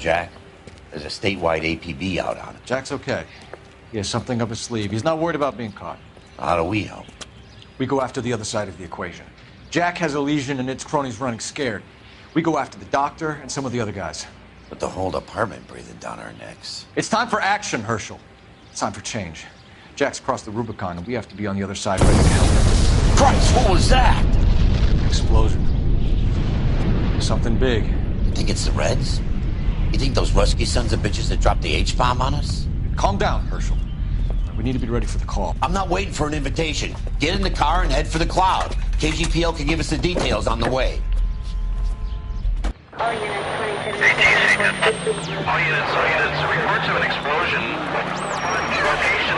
Jack. There's a statewide APB out on it. Jack's okay. He has something up his sleeve. He's not worried about being caught. How do we help? We go after the other side of the equation. Jack has a lesion and its cronies running scared. We go after the doctor and some of the other guys. But the whole department breathing down our necks. It's time for action, Herschel. It's time for change. Jack's crossed the Rubicon and we have to be on the other side ready to help him. Christ, what was that? Explosion. Something big. You think it's the Reds? You think those Rusky sons of bitches that dropped the H-bomb on us? Calm down, Herschel. We need to be ready for the call. I'm not waiting for an invitation. Get in the car and head for the cloud. KGPL can give us the details on the way. All units, reports of an explosion. Location,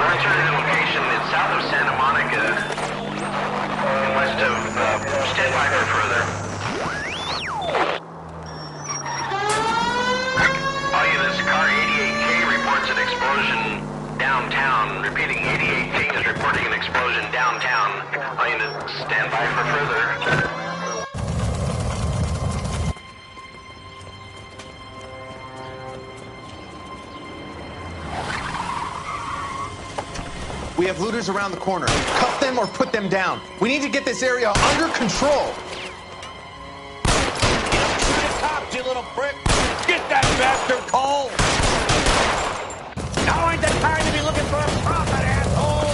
alternative location is south of Santa Monica, and west of, stand by for further. All units, car 88K reports an explosion downtown. Repeating, 88K is reporting an explosion downtown. All units, stand by for further. We have looters around the corner. Cuff them or put them down. We need to get this area under control. Shoot a cop, you little prick! Get that bastard cold! Now ain't the time to be looking for a profit, asshole!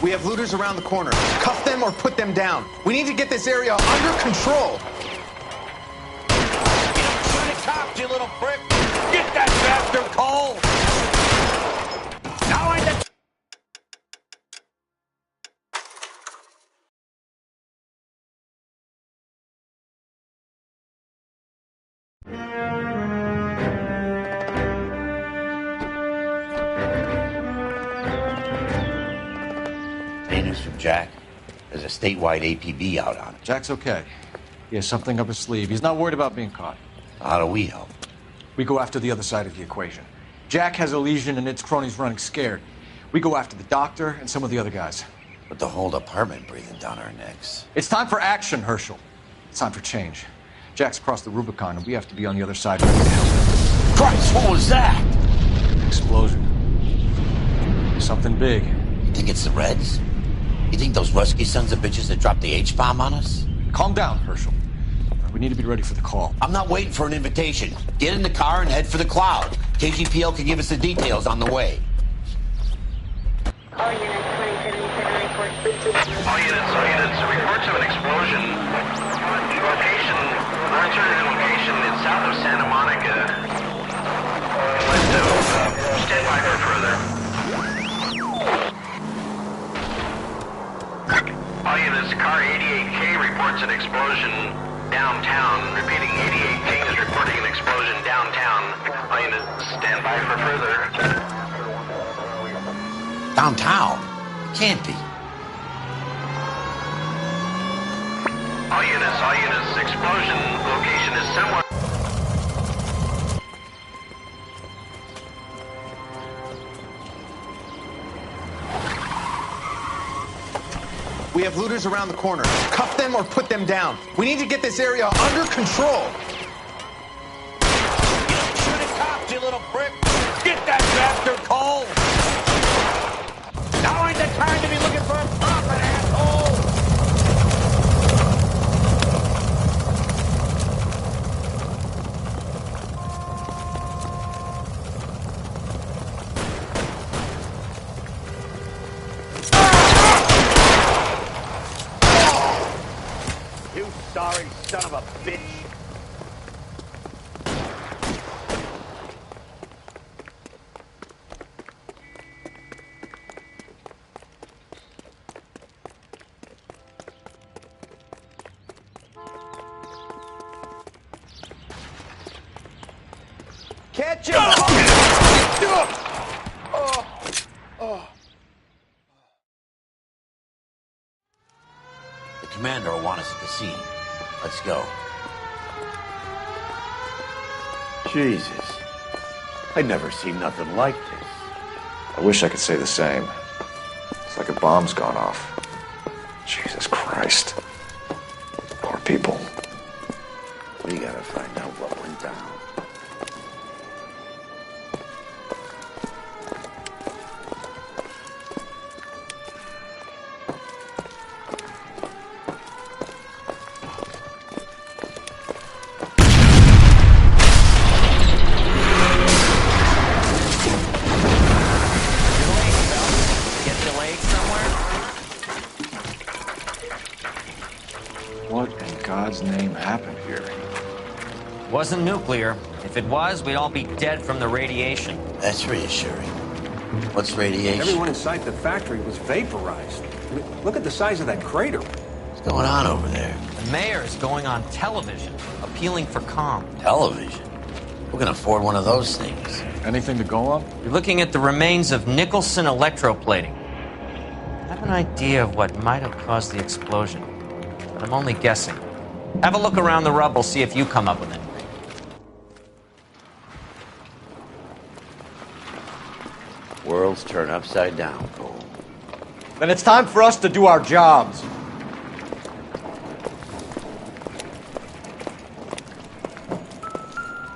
We have looters around the corner. Cuff them or put them down. We need to get this area under control. Shoot a cop, you little prick! Get that bastard cold! Now ain't the... News from Jack. There's a statewide APB out on it. Jack's okay. He has something up his sleeve. He's not worried about being caught. How do we help? We go after the other side of the equation. Jack has a lesion and its cronies running scared. We go after the doctor and some of the other guys. But the whole department breathing down our necks. It's time for action, Herschel. It's time for change. Jack's crossed the Rubicon and we have to be on the other side ready to help him. Christ, what was that? Explosion. Something big. You think it's the Reds? You think those Rusky sons of bitches that dropped the H-bomb on us? Calm down, Herschel. We need to be ready for the call. I'm not waiting for an invitation. Get in the car and head for the cloud. KGPL can give us the details on the way. All units, 2077 report. All units, reports of an explosion. Location, alternative location is south of Santa Monica, and west of, stand by for further. All units, car 88K reports an explosion downtown. Repeating, 88K is reporting an explosion downtown. All units, stand by for further. Downtown? It can't be. All units, explosion location is somewhere. We have looters around the corner. Cuff them or put them down. We need to get this area under control. Shoot at cops, you little prick! Get that bastard, Cole! Now ain't the time to be looking for a profit, asshole! You sorry son of a bitch! Catch him! The commander will want us at the scene. Let's go. Jesus. I'd never seen nothing like this. I wish I could say the same. It's like a bomb's gone off. Jesus Christ. Poor people. We gotta find out what went down. What in God's name happened here? Wasn't nuclear. If it was, we'd all be dead from the radiation. That's reassuring. What's radiation? Everyone inside the factory was vaporized. I mean, look at the size of that crater. What's going on over there? The mayor is going on television, appealing for calm. Television? Who can afford one of those things? Anything to go on? You're looking at the remains of Nicholson electroplating. I have an idea of what might have caused the explosion, but I'm only guessing. Have a look around the rubble, see if you come up with it. Worlds turn upside down, Cole. Then it's time for us to do our jobs.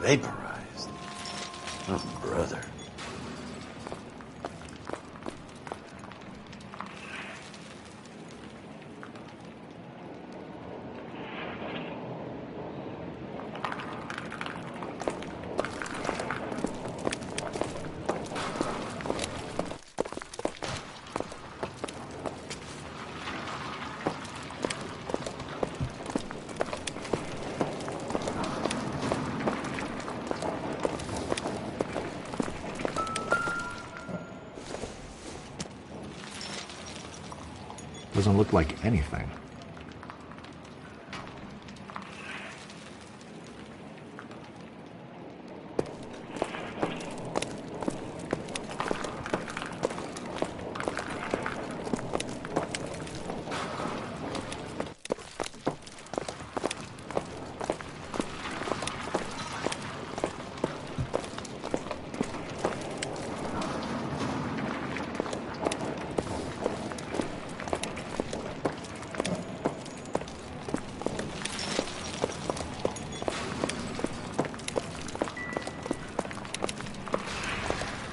Vaporized. Oh, brother. Doesn't look like anything.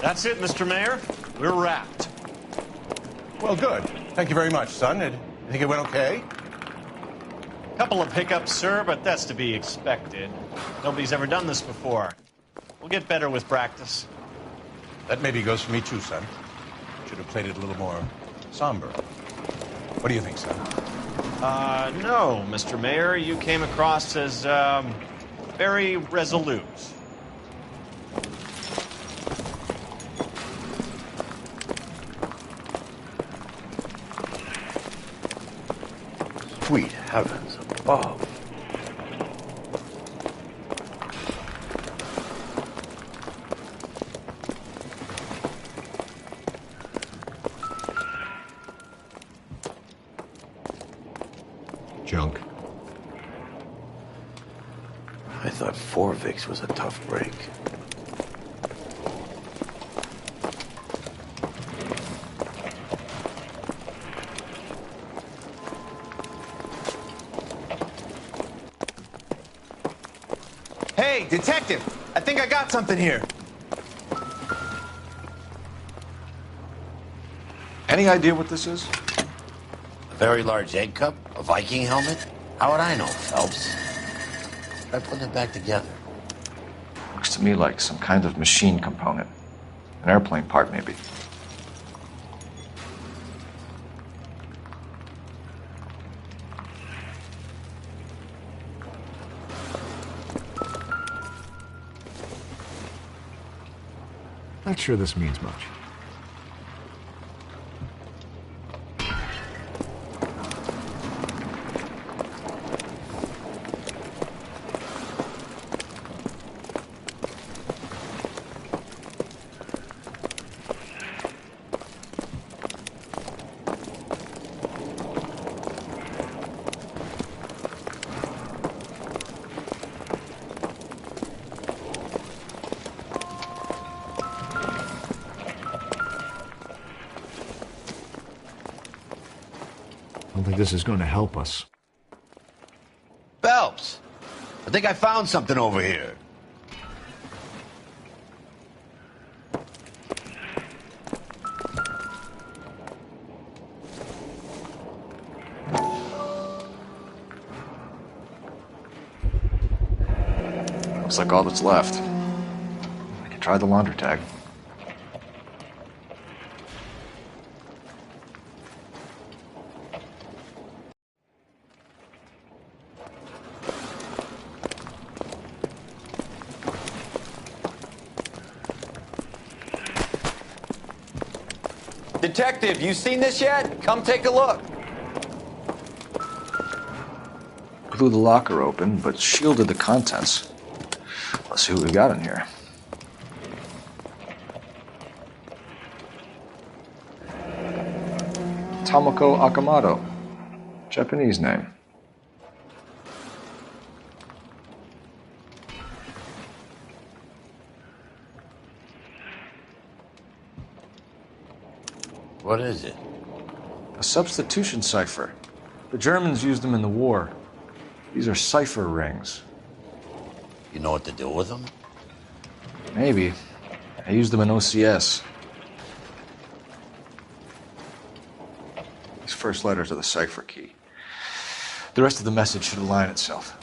That's it, Mr. Mayor. We're wrapped. Well, good. Thank you very much, son. You think it went okay? Couple of hiccups, sir, but that's to be expected. Nobody's ever done this before. We'll get better with practice. That maybe goes for me too, son. Should have played it a little more somber. What do you think, son? No, Mr. Mayor. You came across as, very resolute. Sweet heavens above. Junk. I thought Forvix was a tough break. detective, I think I got something here. Any idea what this is? A very large egg cup? A Viking helmet? How would I know, Phelps? Try putting it back together. Looks to me like some kind of machine component. An airplane part, maybe. Not sure this means much. I don't think this is going to help us. Phelps! I think I found something over here. Looks like all that's left. I can try the laundry tag. Detective, you seen this yet? Come take a look. Blew the locker open, but shielded the contents. Let's see what we got in here. Tomoko Akamoto. Japanese name. What is it? A substitution cipher. The Germans used them in the war. These are cipher rings. You know what to do with them? Maybe. I used them in OCS. These first letters are the cipher key. The rest of the message should align itself.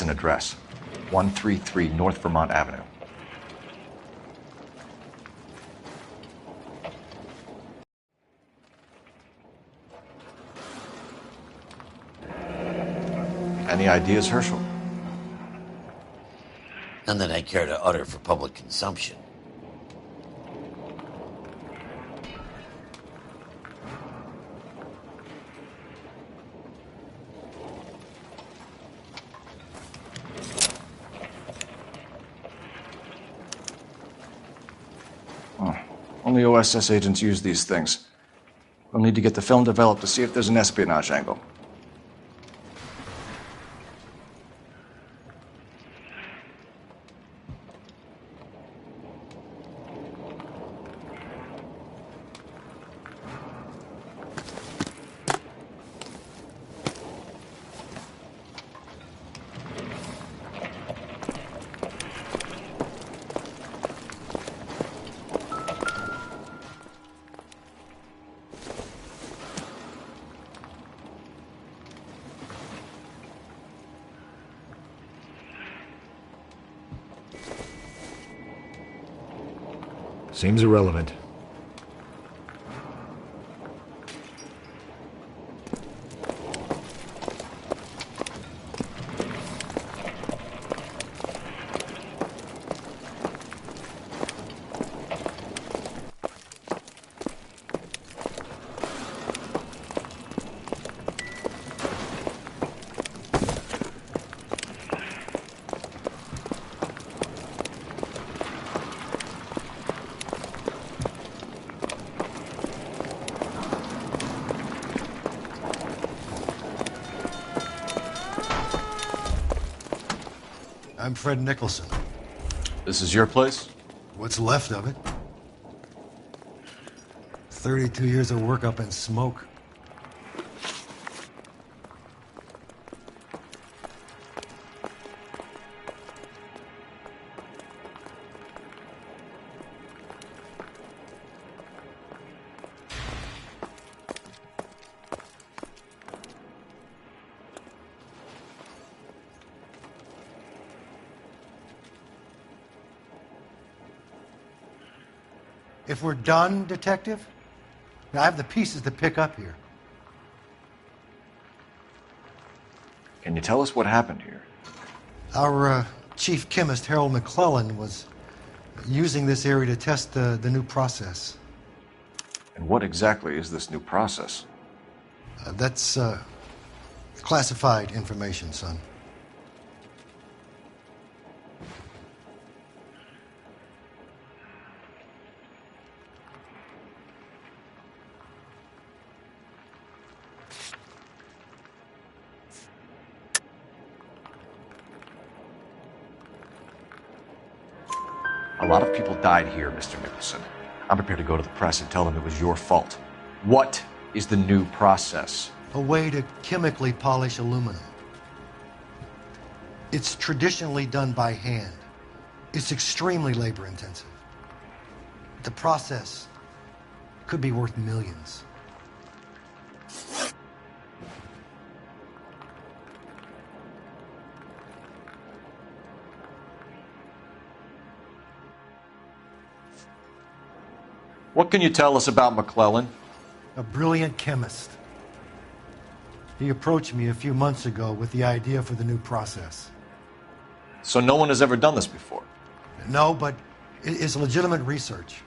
It's an address. 133 North Vermont Avenue. Any ideas, Herschel? None that I care to utter for public consumption. Only OSS agents use these things. We'll need to get the film developed to see if there's an espionage angle. Seems irrelevant. I'm Fred Nicholson. This is your place? What's left of it. 32 years of work up in smoke. If we're done, Detective, I have the pieces to pick up here. Can you tell us what happened here? Our chief chemist, Harold McClellan, was using this area to test the new process. And what exactly is this new process? That's classified information, son. A lot of people died here, Mr. Nicholson. I'm prepared to go to the press and tell them it was your fault. What is the new process? A way to chemically polish aluminum. It's traditionally done by hand. It's extremely labor intensive. The process could be worth millions. What can you tell us about McClellan? A brilliant chemist. He approached me a few months ago with the idea for the new process. So no one has ever done this before? No, but it's legitimate research.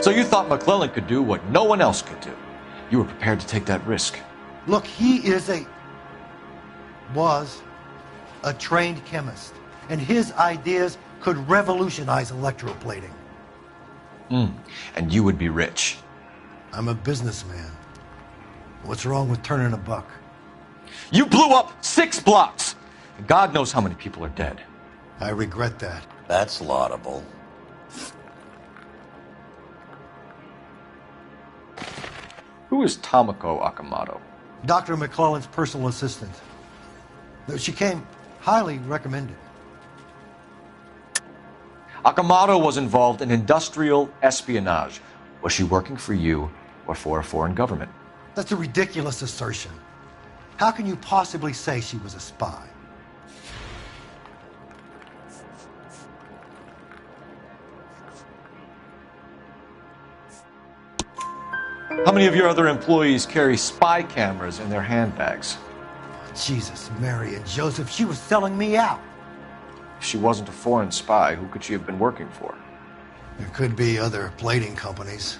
So you thought McClellan could do what no one else could do. You were prepared to take that risk. Look, he was a trained chemist, and his ideas could revolutionize electroplating. And you would be rich. I'm a businessman. What's wrong with turning a buck? You blew up 6 blocks! And God knows how many people are dead. I regret that. That's laudable. Who is Tomoko Akamoto? Dr. McClellan's personal assistant. She came highly recommended. Akamoto was involved in industrial espionage. Was she working for you, or for a foreign government. That's a ridiculous assertion. How can you possibly say she was a spy? How many of your other employees carry spy cameras in their handbags? Jesus, Mary, and Joseph, she was selling me out. If she wasn't a foreign spy, who could she have been working for? There could be other plating companies,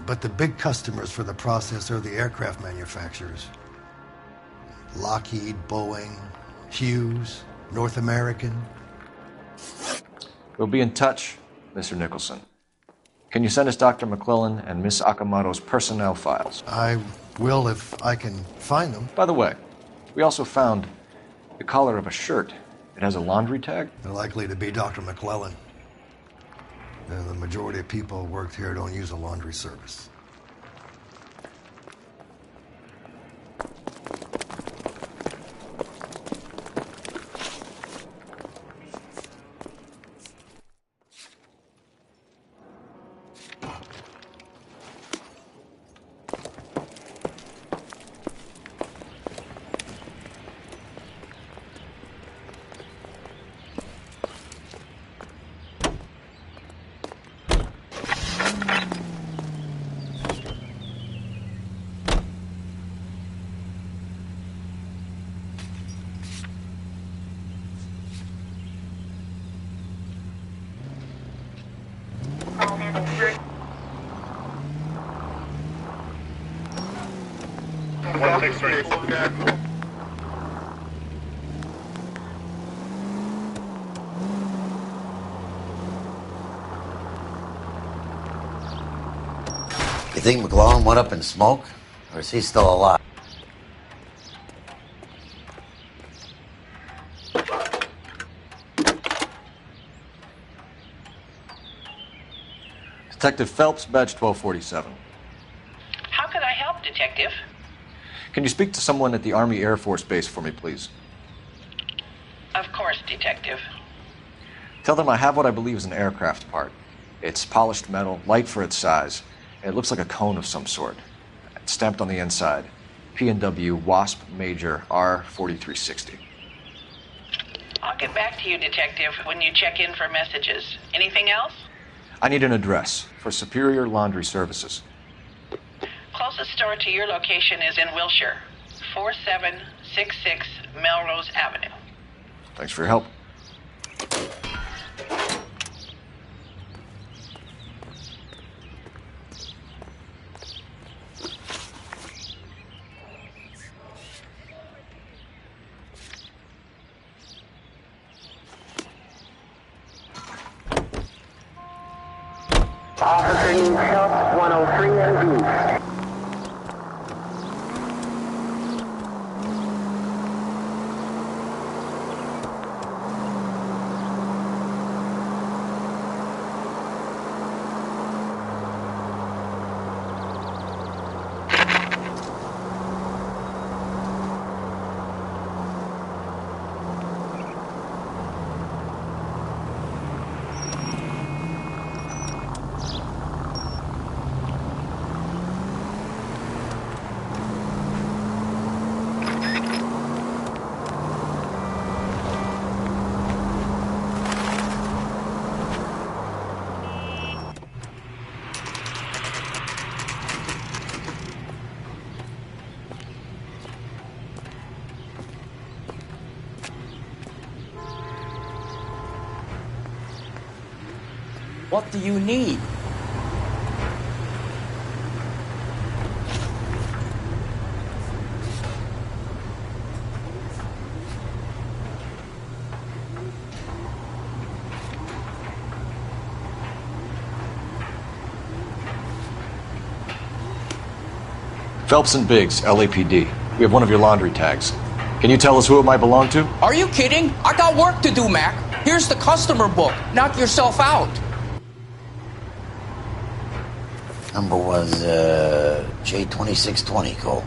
but the big customers for the process are the aircraft manufacturers. Lockheed, Boeing, Hughes, North American. We'll be in touch, Mr. Nicholson. Can you send us Dr. McClellan and Miss Akamoto's personnel files? I will if I can find them. By the way, we also found the collar of a shirt. It has a laundry tag. They're likely to be Dr. McClellan. The majority of people who worked here don't use a laundry service. You think McClellan went up in smoke? Or is he still alive? Detective Phelps, badge 1247. How could I help, Detective? Can you speak to someone at the Army Air Force Base for me, please? Of course, Detective. Tell them I have what I believe is an aircraft part. It's polished metal, light for its size. It looks like a cone of some sort. It's stamped on the inside. P&W Wasp Major R4360. I'll get back to you, Detective, when you check in for messages. Anything else? I need an address for Superior Laundry Services. Closest store to your location is in Wilshire, 4766 Melrose Avenue. Thanks for your help. Officer needs help, 103 and B. What do you need? Phelps and Biggs, LAPD. We have one of your laundry tags. Can you tell us who it might belong to? Are you kidding? I got work to do, Mac. Here's the customer book. Knock yourself out. Number was J2620, Cole.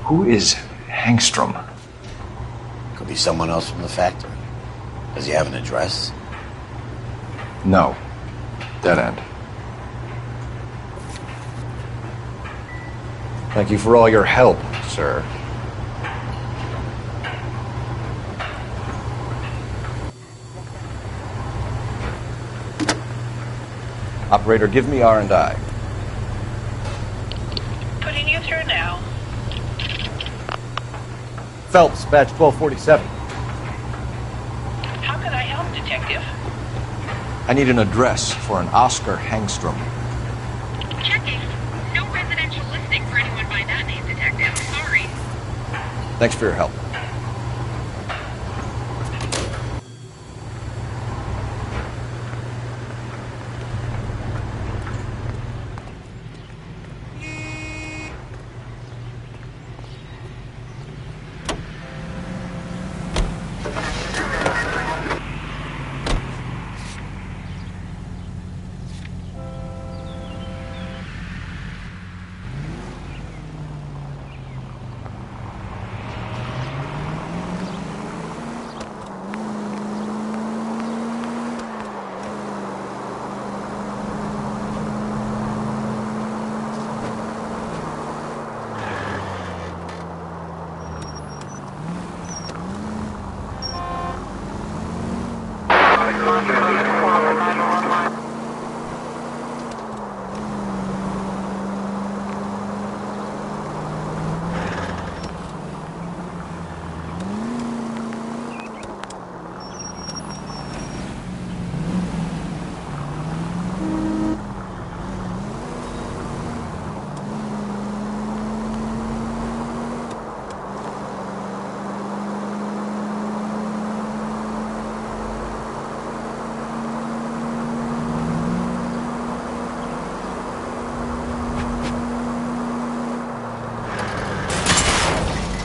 Who is Hangstrom? Could be someone else from the factory. Does he have an address? No. Dead end. Thank you for all your help, sir. Operator, give me R&I. Putting you through now. Phelps, badge 1247. How can I help, Detective? I need an address for an Oscar Hangstrom. Checking. No residential listing for anyone by that name, Detective. Sorry. Thanks for your help.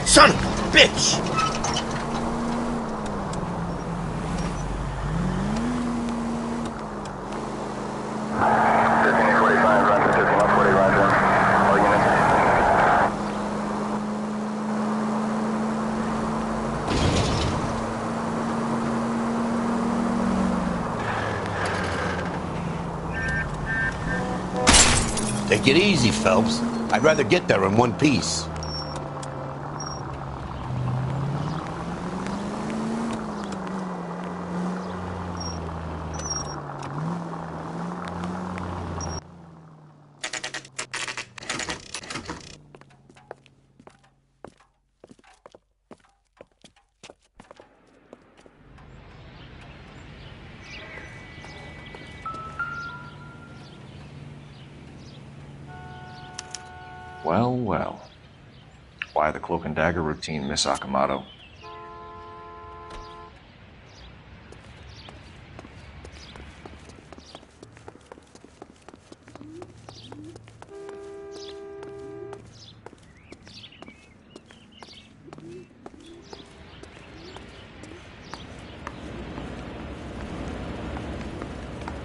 Son of a bitch! Take it easy, Phelps. I'd rather get there in one piece. Well, well. Why the cloak and dagger routine, Miss Akamoto?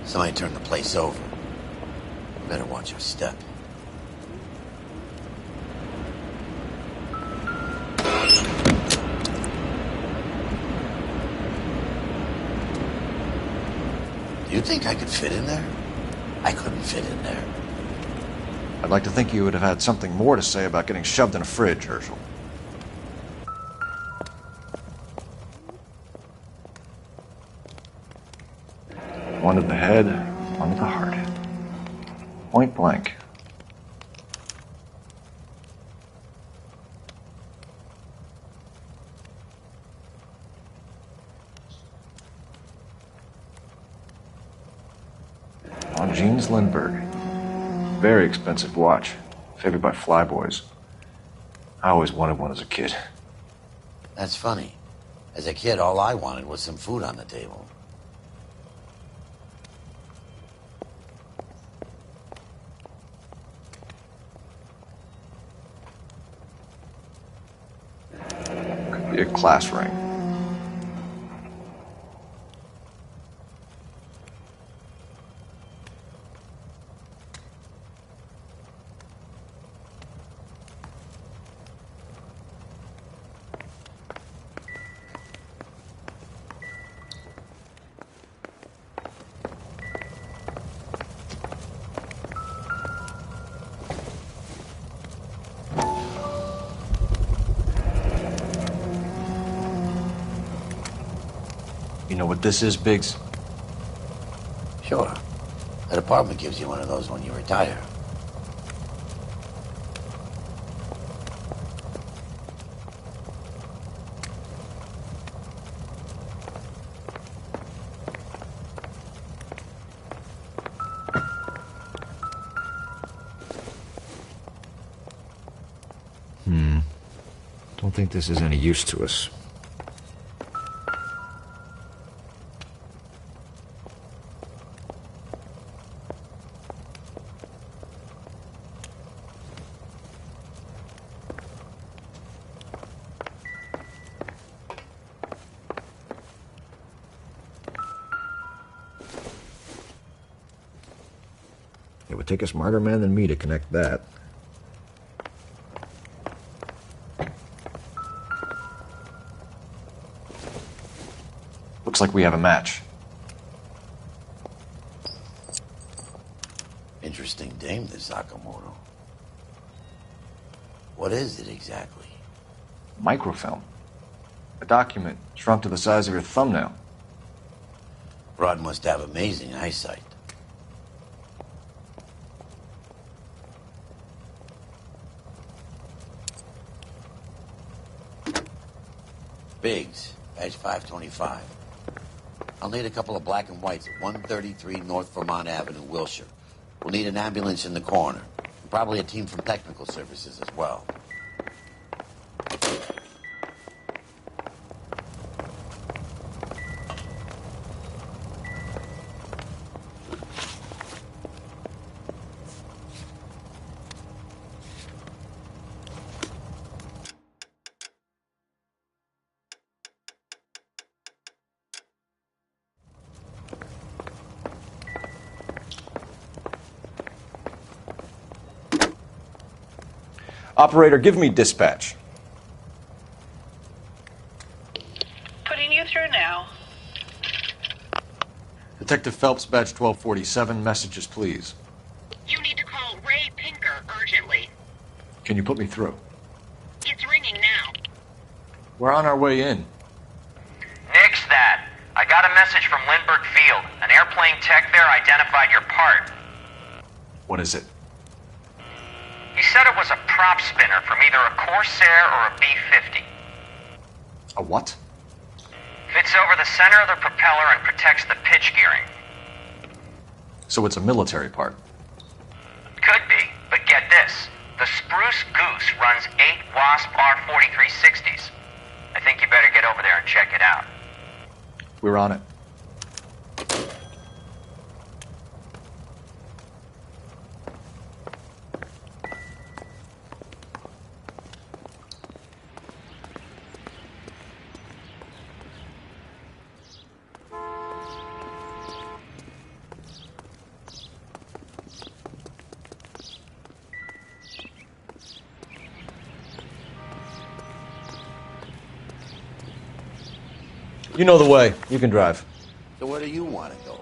Somebody turned the place over. You better watch your step. Do you think I could fit in there? I couldn't fit in there. I'd like to think you would have had something more to say about getting shoved in a fridge, Herschel. One to the head, one to the heart. Point blank. On Jeans Lindbergh. Very expensive watch. Favored by flyboys. I always wanted one as a kid. That's funny. As a kid, all I wanted was some food on the table. Could be a class ring. You know what this is, Biggs? Sure. That apartment gives you one of those when you retire. Don't think this is any use to us. It would take a smarter man than me to connect that. Looks like we have a match. Interesting dame, this Sakamoto. What is it exactly? Microfilm. A document shrunk to the size of your thumbnail. Rod must have amazing eyesight. Biggs, badge 525. I'll need a couple of black and whites at 133 North Vermont Avenue, Wilshire. We'll need an ambulance in the corner. And probably a team from technical services as well. Operator, give me dispatch. Putting you through now. Detective Phelps, badge 1247. Messages, please. You need to call Ray Pinker urgently. Can you put me through? It's ringing now. We're on our way in. Nix that. I got a message from Lindbergh Field. An airplane tech there identified your part. What is it? He said it was a prop spinner from either a Corsair or a B-50. A what? Fits over the center of the propeller and protects the pitch gearing. So it's a military part. Could be, but get this. The Spruce Goose runs 8 Wasp R-4360s. I think you better get over there and check it out. We're on it. You know the way. You can drive. So where do you want to go?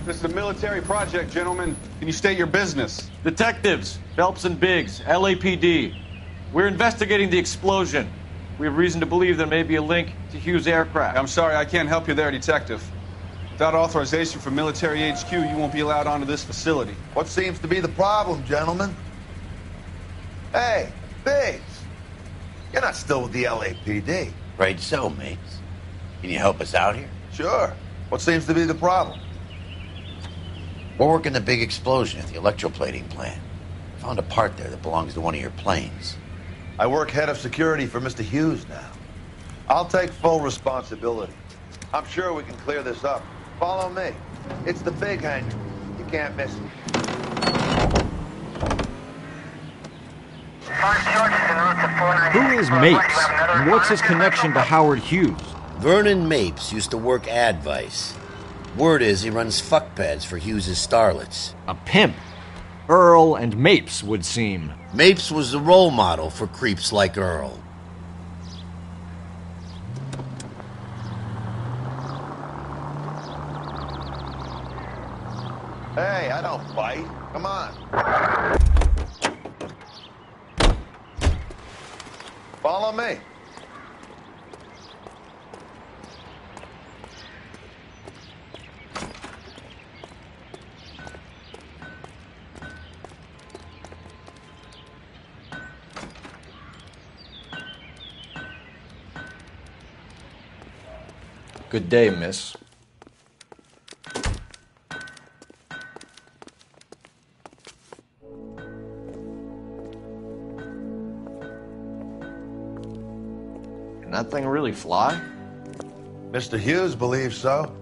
This is a military project, gentlemen. Can you state your business? Detectives, Phelps and Biggs, LAPD. We're investigating the explosion. We have reason to believe there may be a link to Hughes' aircraft. I'm sorry, I can't help you there, Detective. Without authorization from Military HQ, you won't be allowed onto this facility. What seems to be the problem, gentlemen? Hey, Biggs. You're not still with the LAPD. Right so, mates. Can you help us out here? Sure. What seems to be the problem? We're working the big explosion at the electroplating plant. Found a part there that belongs to one of your planes. I work head of security for Mr. Hughes now. I'll take full responsibility. I'm sure we can clear this up. Follow me. It's the big hangar. You can't miss it. Who is Mapes, and what's his connection to Howard Hughes? Vernon Mapes used to work advice. Word is he runs fuck pads for Hughes' starlets. A pimp? Earl and Mapes would seem. Mapes was the role model for creeps like Earl. Hey, I don't bite. Come on. Follow me. Good day, miss. Can that thing really fly? Mr. Hughes believes so.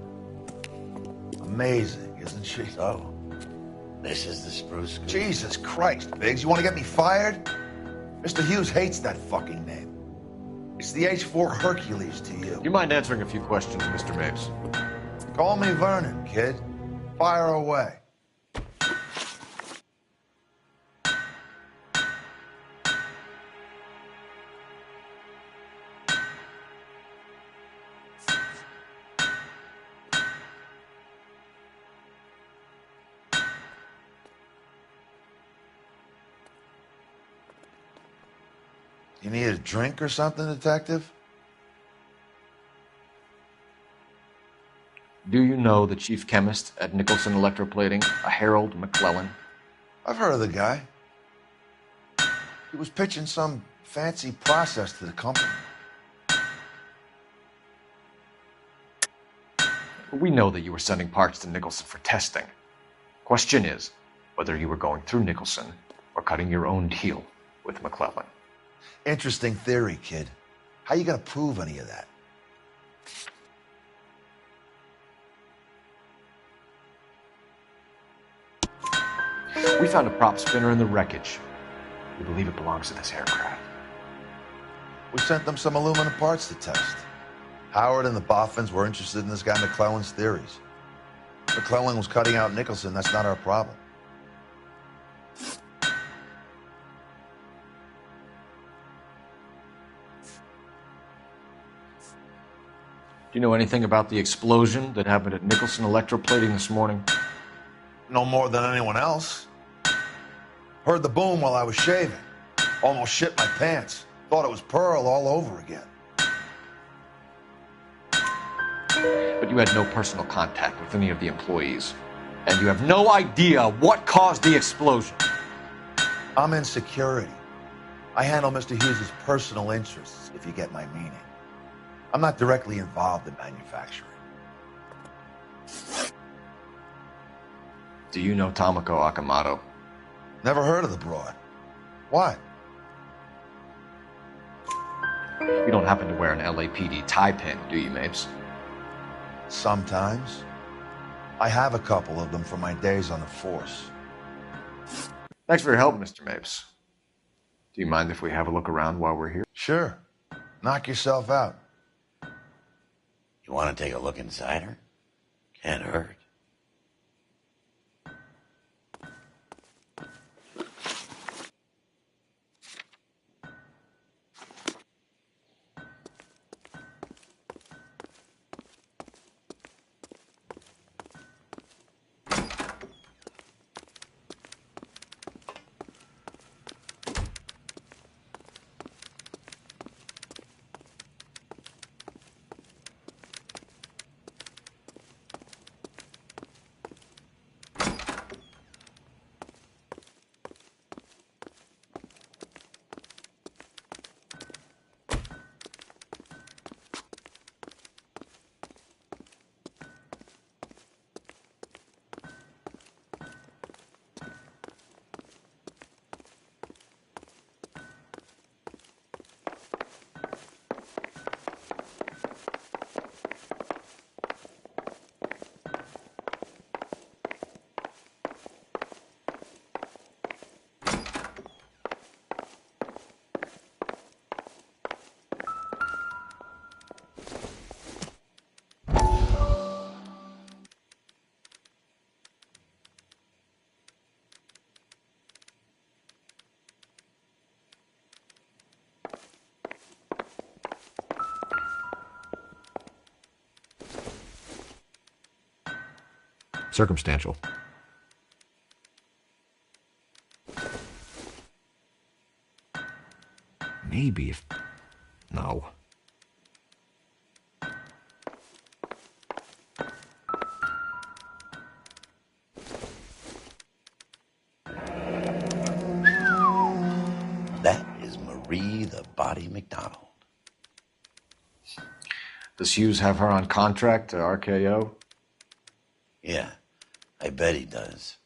Amazing, isn't she? So, this is the Spruce Goose. Jesus Christ, Biggs, you want to get me fired? Mr. Hughes hates that fucking name. It's the H-4 Hercules to you. You mind answering a few questions, Mr. Mapes? Call me Vernon, kid. Fire away. You need a drink or something, detective? Do you know the chief chemist at Nicholson Electroplating, a Harold McClellan? I've heard of the guy. He was pitching some fancy process to the company. We know that you were sending parts to Nicholson for testing. Question is whether you were going through Nicholson or cutting your own deal with McClellan. Interesting theory, kid. How you gonna prove any of that? We found a prop spinner in the wreckage. We believe it belongs to this aircraft. We sent them some aluminum parts to test. Howard and the Boffins were interested in this guy McClellan's theories. McClellan was cutting out Nicholson. That's not our problem. Do you know anything about the explosion that happened at Nicholson Electroplating this morning? No more than anyone else. Heard the boom while I was shaving. Almost shit my pants. Thought it was Pearl all over again. But you had no personal contact with any of the employees. And you have no idea what caused the explosion. I'm in security. I handle Mr. Hughes' personal interests, if you get my meaning. I'm not directly involved in manufacturing. Do you know Tomoko Akamoto? Never heard of the broad. Why? You don't happen to wear an LAPD tie pin, do you, Mapes? Sometimes. I have a couple of them from my days on the force. Thanks for your help, Mr. Mapes. Do you mind if we have a look around while we're here? Sure. Knock yourself out. You want to take a look inside her? Can't hurt. Circumstantial. Maybe if... No. That is Marie the Body McDonald. Does Hughes have her on contract to RKO? Yeah, I bet he does.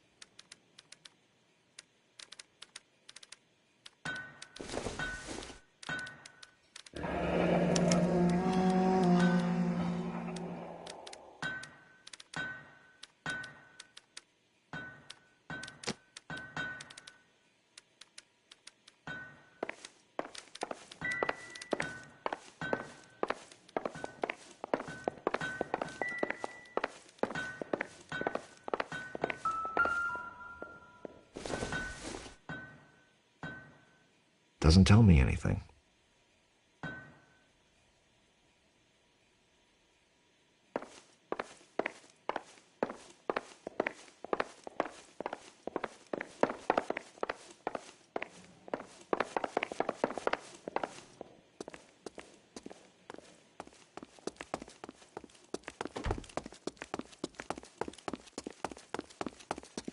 Doesn't tell me anything.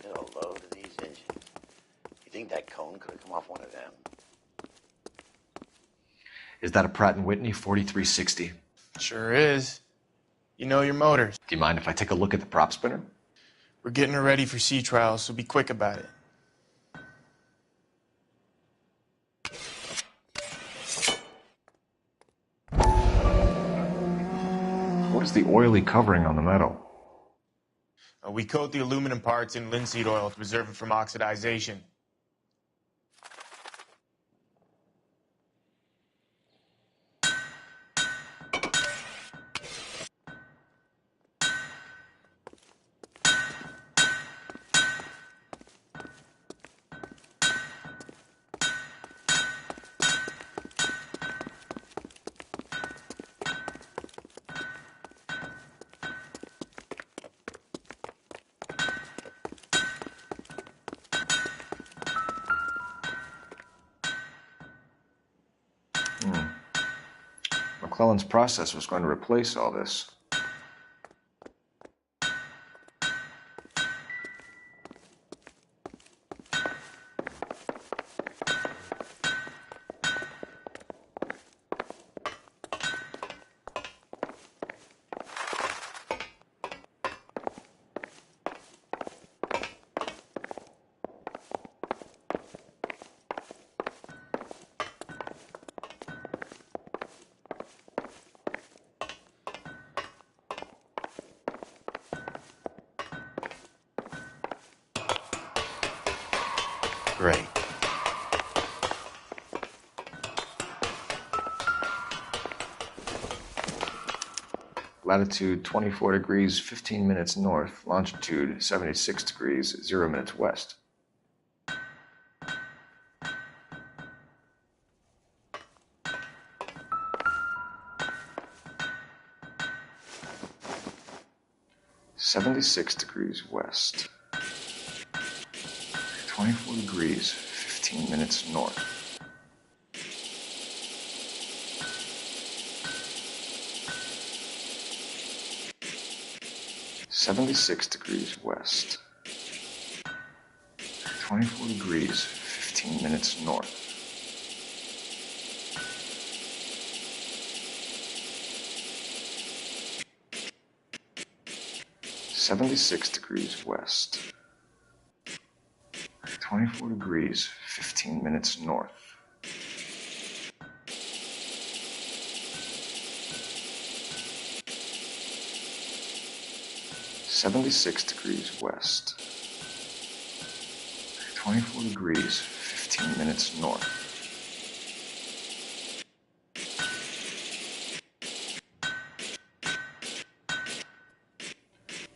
Get a load of these engines. You think that cone could have come off one of them? Is that a Pratt & Whitney 4360? Sure is. You know your motors. Do you mind if I take a look at the prop spinner? We're getting her ready for sea trials, so be quick about it. What is the oily covering on the metal? We coat the aluminum parts in linseed oil to preserve it from oxidization. McClellan's process was going to replace all this. Great. Latitude 24 degrees, 15 minutes north. Longitude 76 degrees, 0 minutes west. (76 degrees west). 24 degrees, 15 minutes north. (76 degrees west). 24 degrees, 15 minutes north. (76 degrees west). 24 degrees, 15 minutes north. (76 degrees west). 24 degrees, 15 minutes north.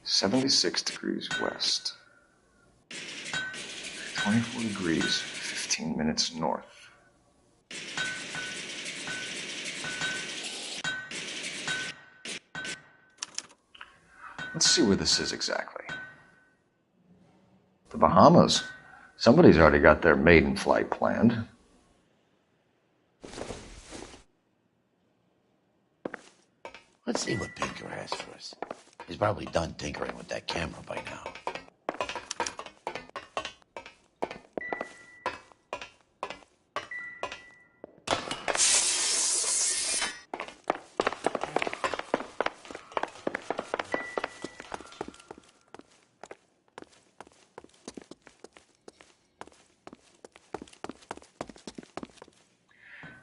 (76 degrees west). 24 degrees, 15 minutes north. Let's see where this is exactly. Bahamas. Somebody's already got their maiden flight planned. Let's see what Pinker has for us. He's probably done tinkering with that camera by now.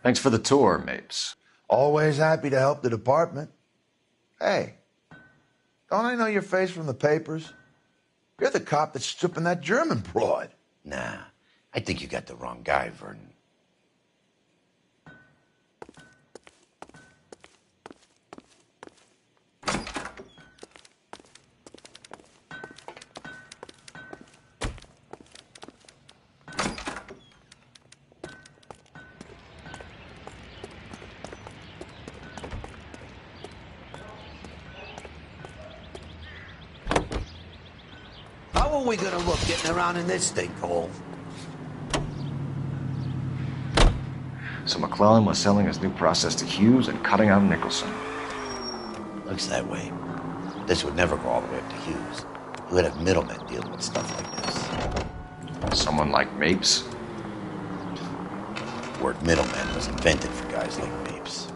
Thanks for the tour, Mapes. Always happy to help the department. Hey, don't I know your face from the papers? You're the cop that's stripping that German broad. Nah, I think you got the wrong guy, Vernon. How are we gonna look getting around in this thing, Cole? So McClellan was selling his new process to Hughes and cutting out Nicholson. Looks that way. This would never go all the way up to Hughes. He would have middlemen dealing with stuff like this. Someone like Mapes? The word middleman was invented for guys like Mapes.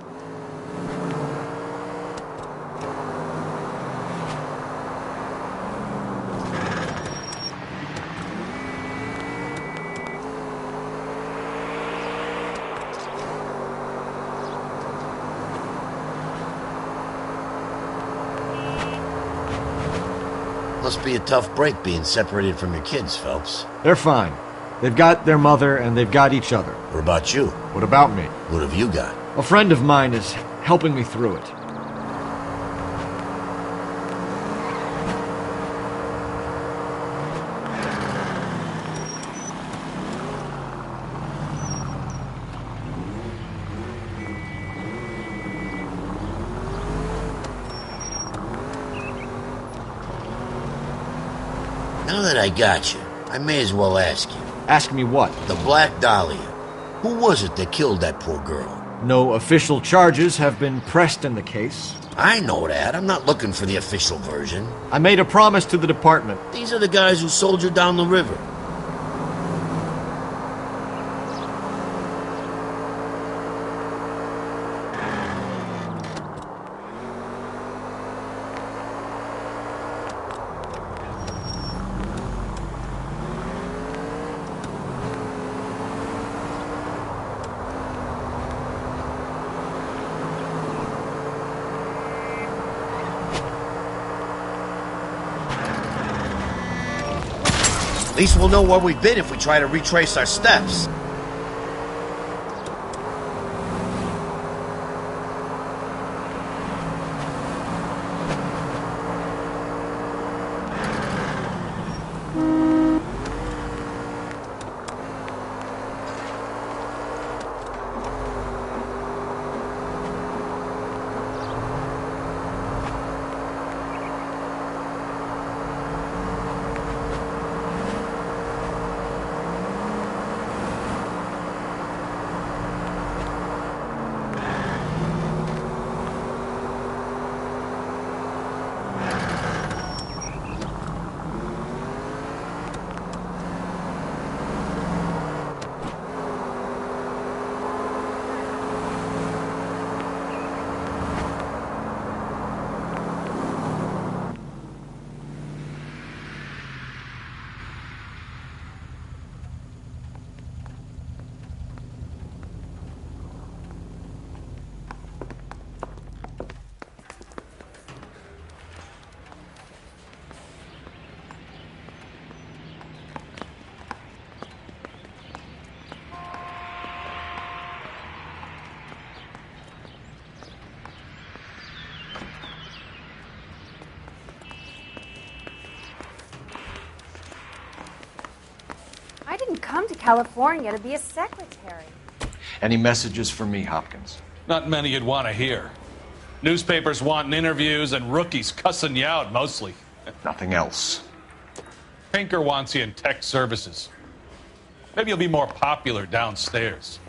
Must be a tough break being separated from your kids, Phelps. They're fine. They've got their mother and they've got each other. What about you? What about me? What have you got? A friend of mine is helping me through it. Now that I got you, I may as well ask you. Ask me what? The Black Dahlia. Who was it that killed that poor girl? No official charges have been pressed in the case. I know that. I'm not looking for the official version. I made a promise to the department. These are the guys who soldiered down the river. At least we'll know where we've been if we try to retrace our steps. I didn't come to California to be a secretary. Any messages for me, Hopkins? Not many you'd want to hear. Newspapers wanting interviews and rookies cussing you out, mostly. Nothing else. Pinker wants you in tech services. Maybe you'll be more popular downstairs.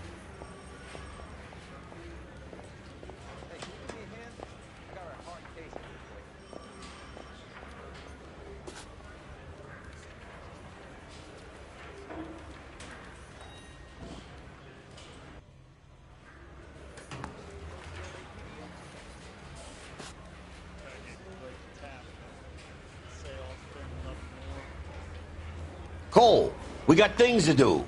Cole, we got things to do.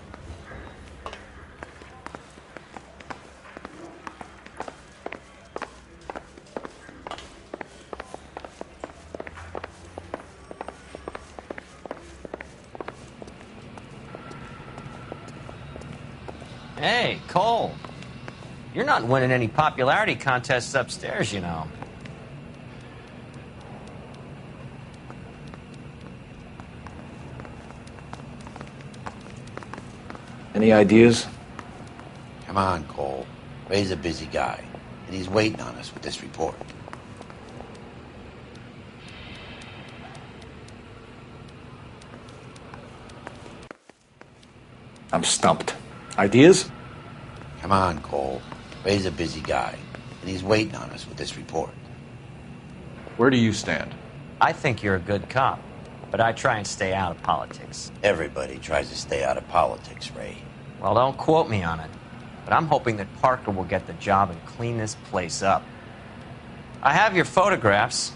Hey, Cole. You're not winning any popularity contests upstairs, you know. Any ideas? Come on, Cole. Ray's a busy guy, and he's waiting on us with this report. I'm stumped. Ideas? Come on, Cole. Ray's a busy guy, and he's waiting on us with this report. Where do you stand? I think you're a good cop, but I try and stay out of politics. Everybody tries to stay out of politics, Ray. Well, don't quote me on it, but I'm hoping that Parker will get the job and clean this place up. I have your photographs.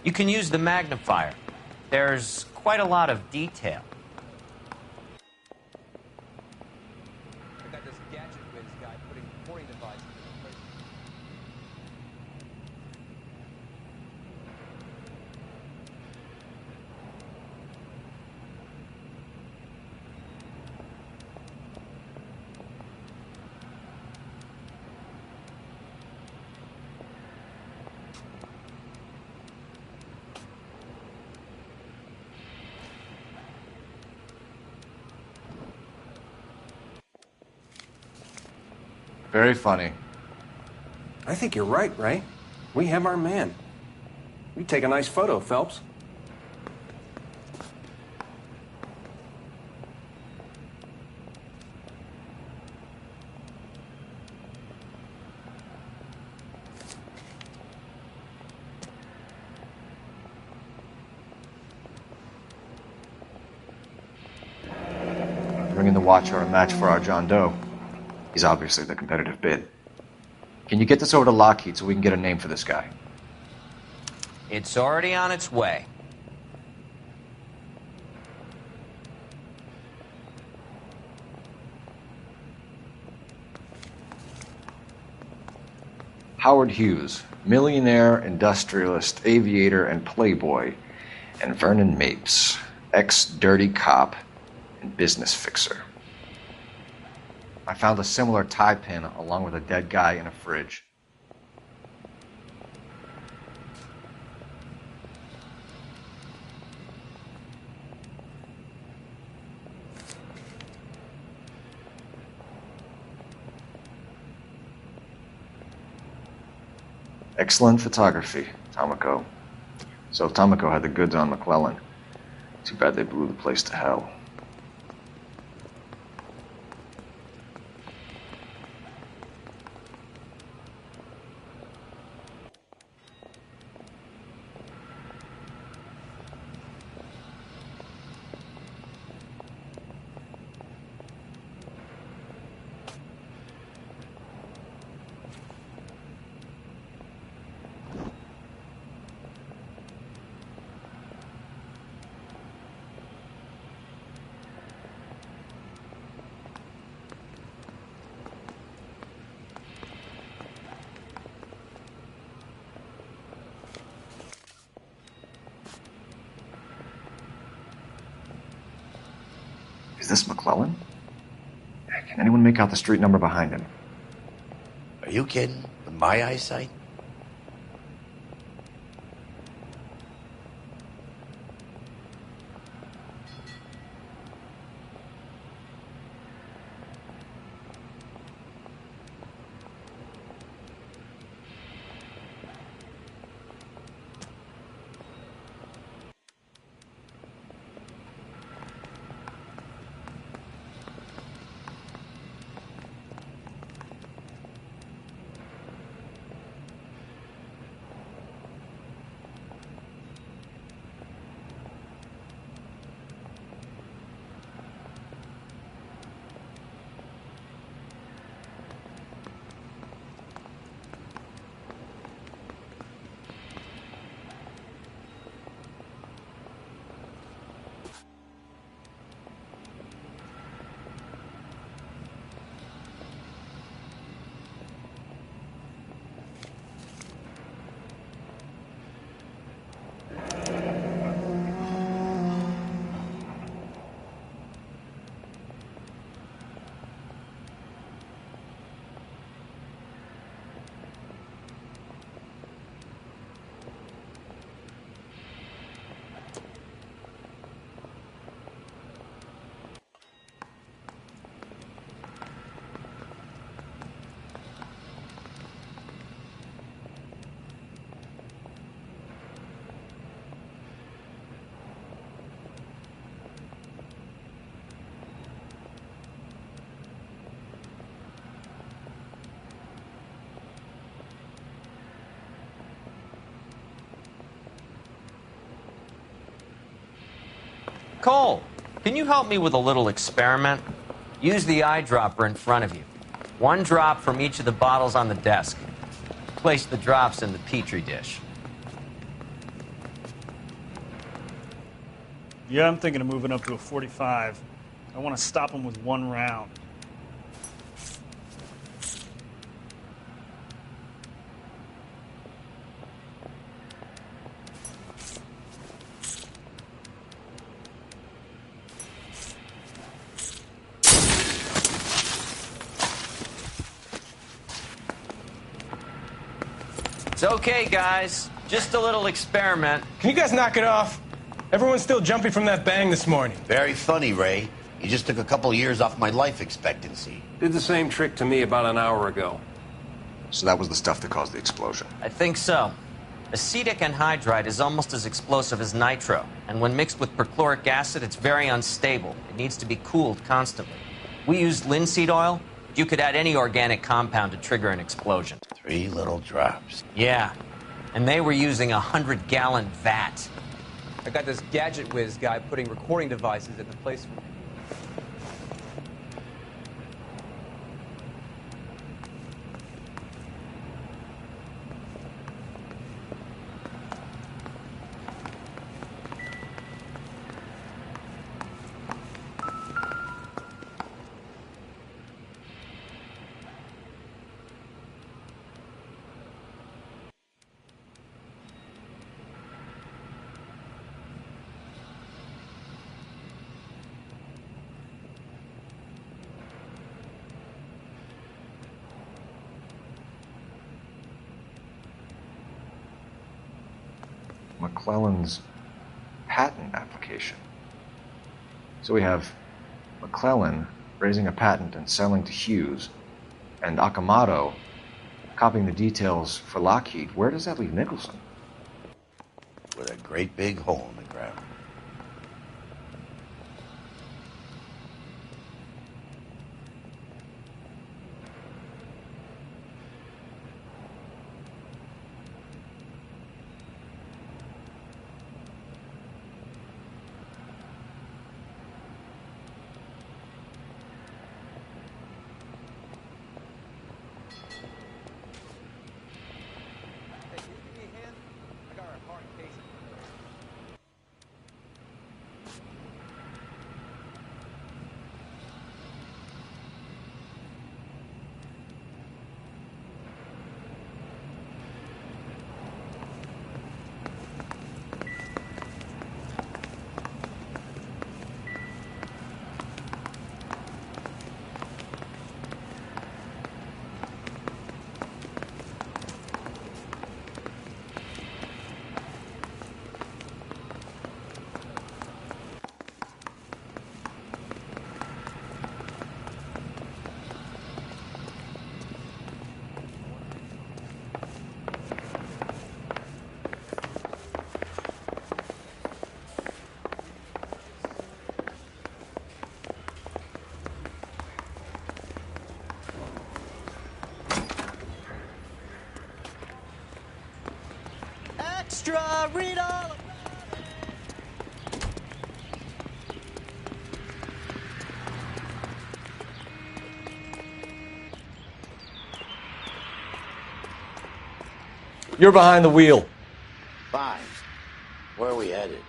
You can use the magnifier. There's quite a lot of detail. I got this gadget whiz guy putting recording devices in place. Very funny. I think you're right, Ray. We have our man. You take a nice photo, Phelps. Bringing the Watcher a match for our John Doe. He's obviously the competitive bid. Can you get this over to Lockheed so we can get a name for this guy? It's already on its way. Howard Hughes, millionaire, industrialist, aviator, and playboy, and Vernon Mapes, ex-dirty cop and business fixer. I found a similar tie pin along with a dead guy in a fridge. Excellent photography, Tomoko. So Tomoko had the goods on McClellan. Too bad they blew the place to hell. Is this McClellan? Can anyone make out the street number behind him? Are you kidding? With my eyesight? Cole, can you help me with a little experiment? Use the eyedropper in front of you. One drop from each of the bottles on the desk. Place the drops in the petri dish. Yeah, I'm thinking of moving up to a 45. I want to stop him with one round. It's okay, guys. Just a little experiment. Can you guys knock it off? Everyone's still jumping from that bang this morning. Very funny, Ray. You just took a couple years off my life expectancy. Did the same trick to me about an hour ago. So that was the stuff that caused the explosion. I think so. Acetic anhydride is almost as explosive as nitro, and when mixed with perchloric acid, it's very unstable. It needs to be cooled constantly. We used linseed oil. You could add any organic compound to trigger an explosion. 3 little drops. Yeah, and they were using a 100-gallon vat. I got this gadget whiz guy putting recording devices in the place. McClellan's patent application. So we have McClellan raising a patent and selling to Hughes, and Akamoto copying the details for Lockheed. Where does that leave Nicholson? With a great big hole in the ground. Extra, read all. You're behind the wheel. Fine. Where are we headed?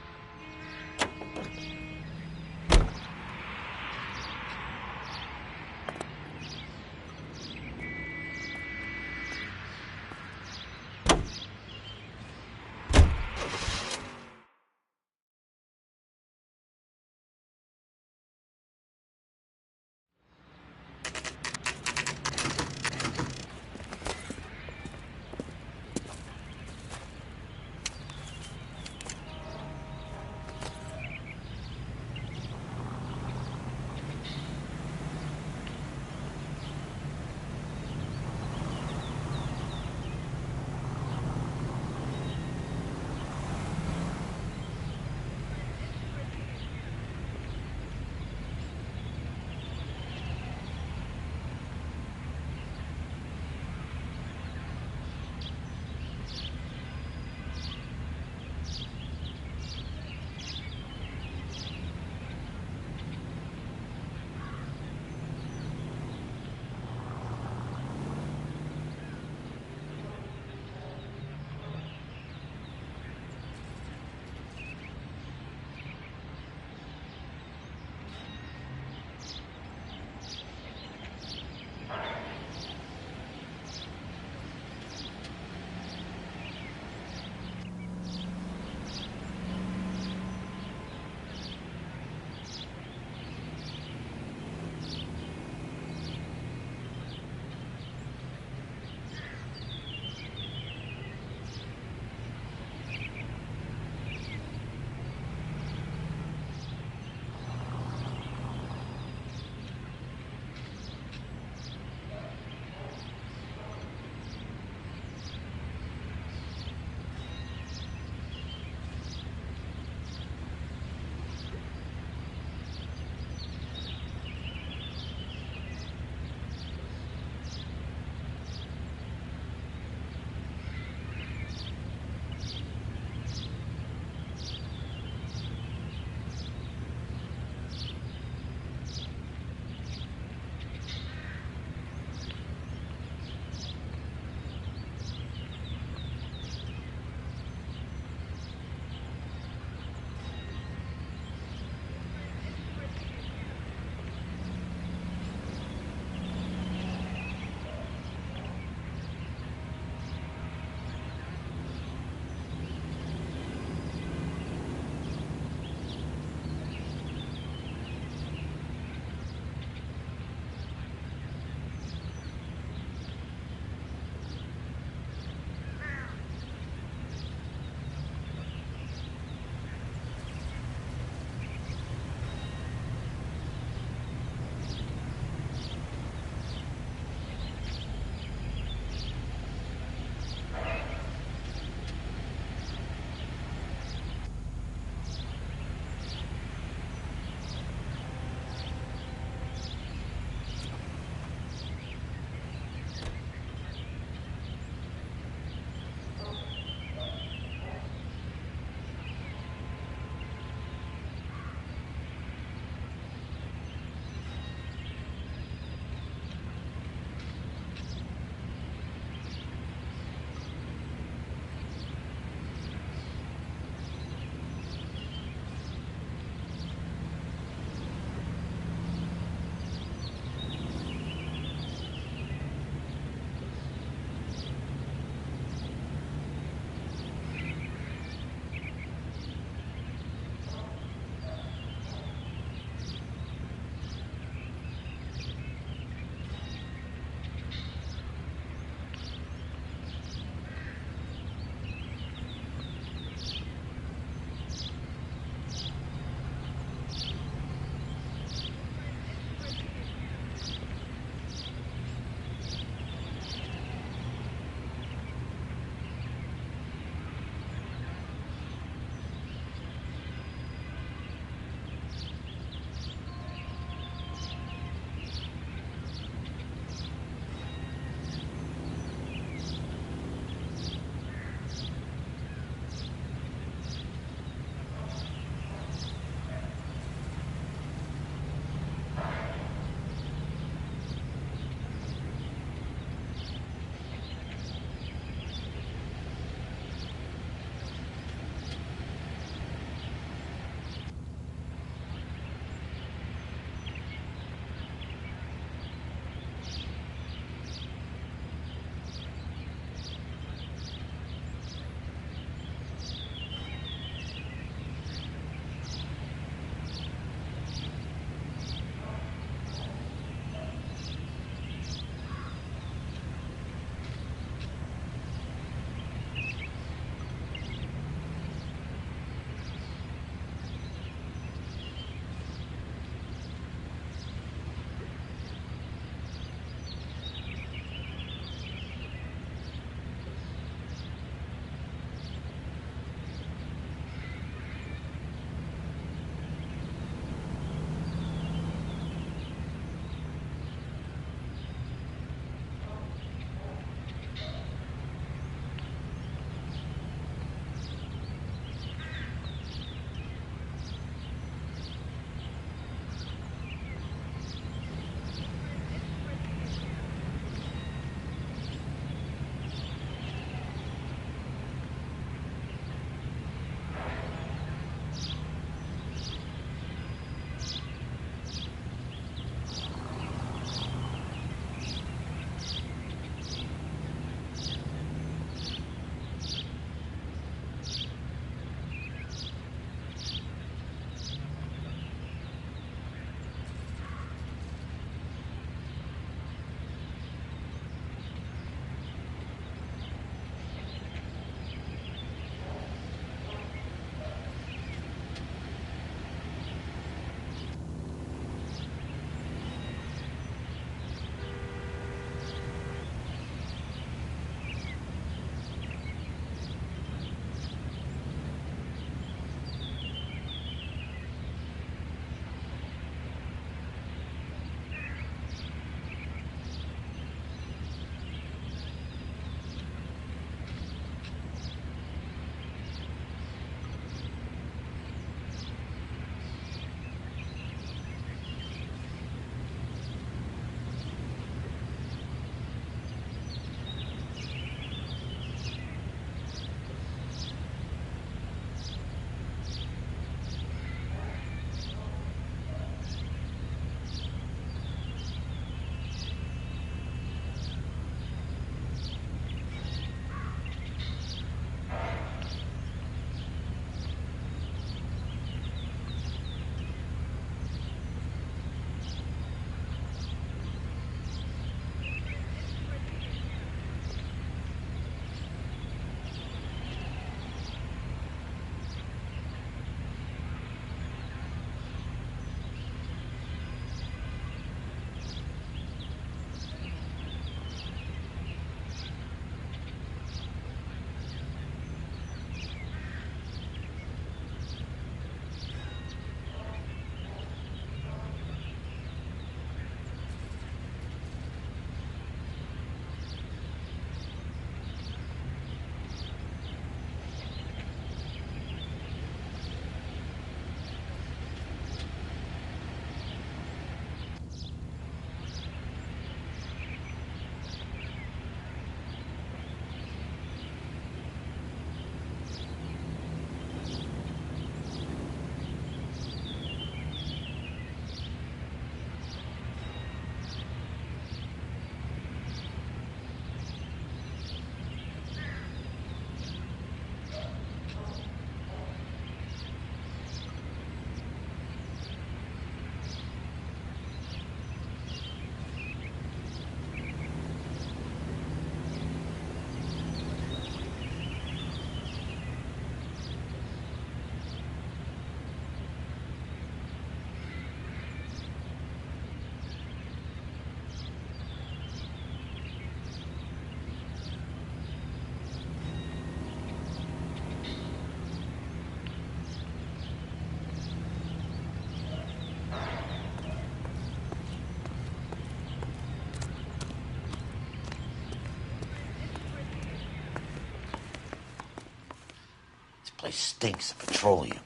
Place stinks of petroleum.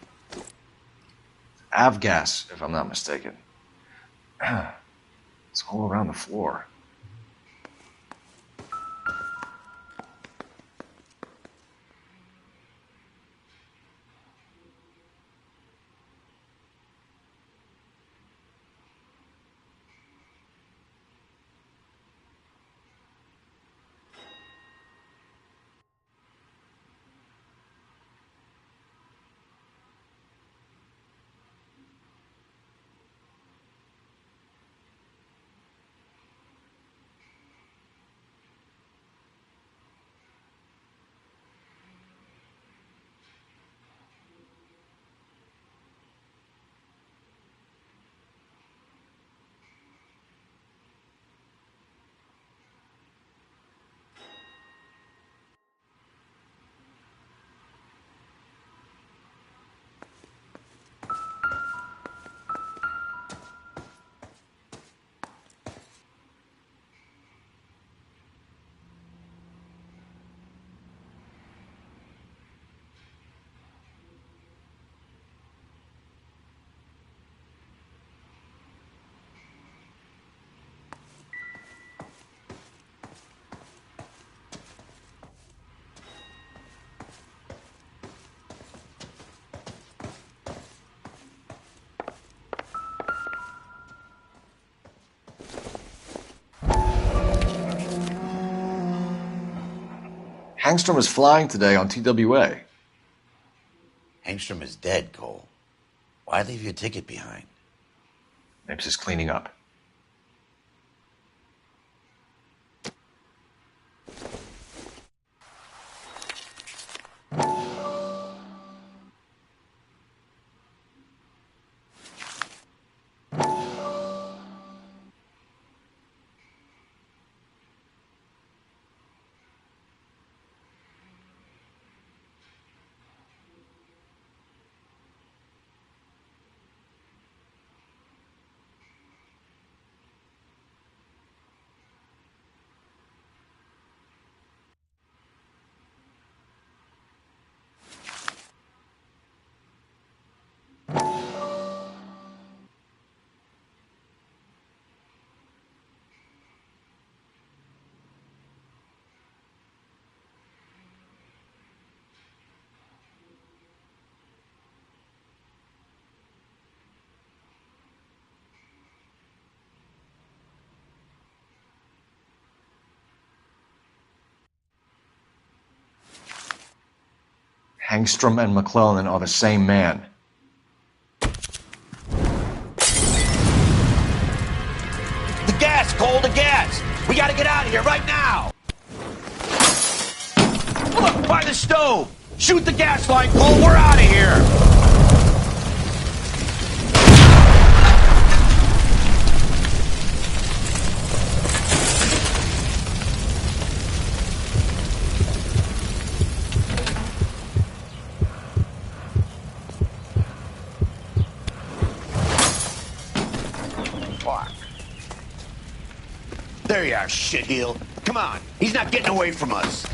Avgas, if I'm not mistaken. It's all around the floor. Hangstrom is flying today on TWA. Hangstrom is dead, Cole. Why leave your ticket behind? Mapes is cleaning up. Hangstrom and McClellan are the same man. The gas, Cole, the gas! We gotta get out of here right now! Look, by the stove! Shoot the gas line, Cole, we're out of here! There you are, shitheel. Come on, he's not getting away from us.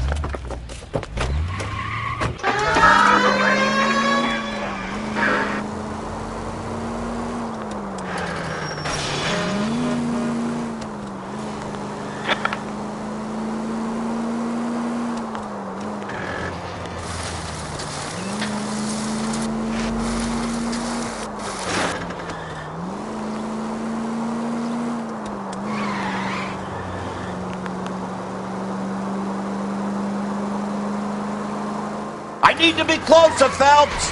I need to be closer, Phelps!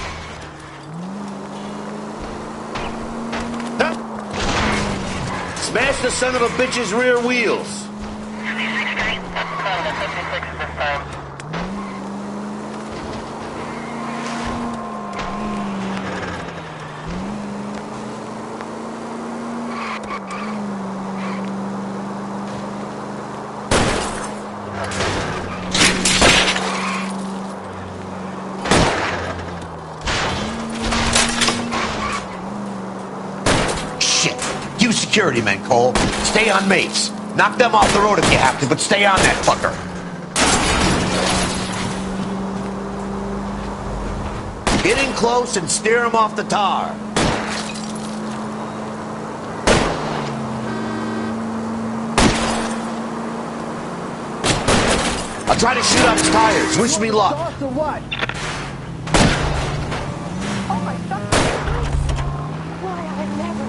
Smash the son of a bitch's rear wheels. Security men, Cole. Stay on Mapes. Knock them off the road if you have to, but stay on that fucker. Get in close and steer him off the tar. I'll try to shoot out his tires. Wish me luck. Or what? Oh my God. Why I never.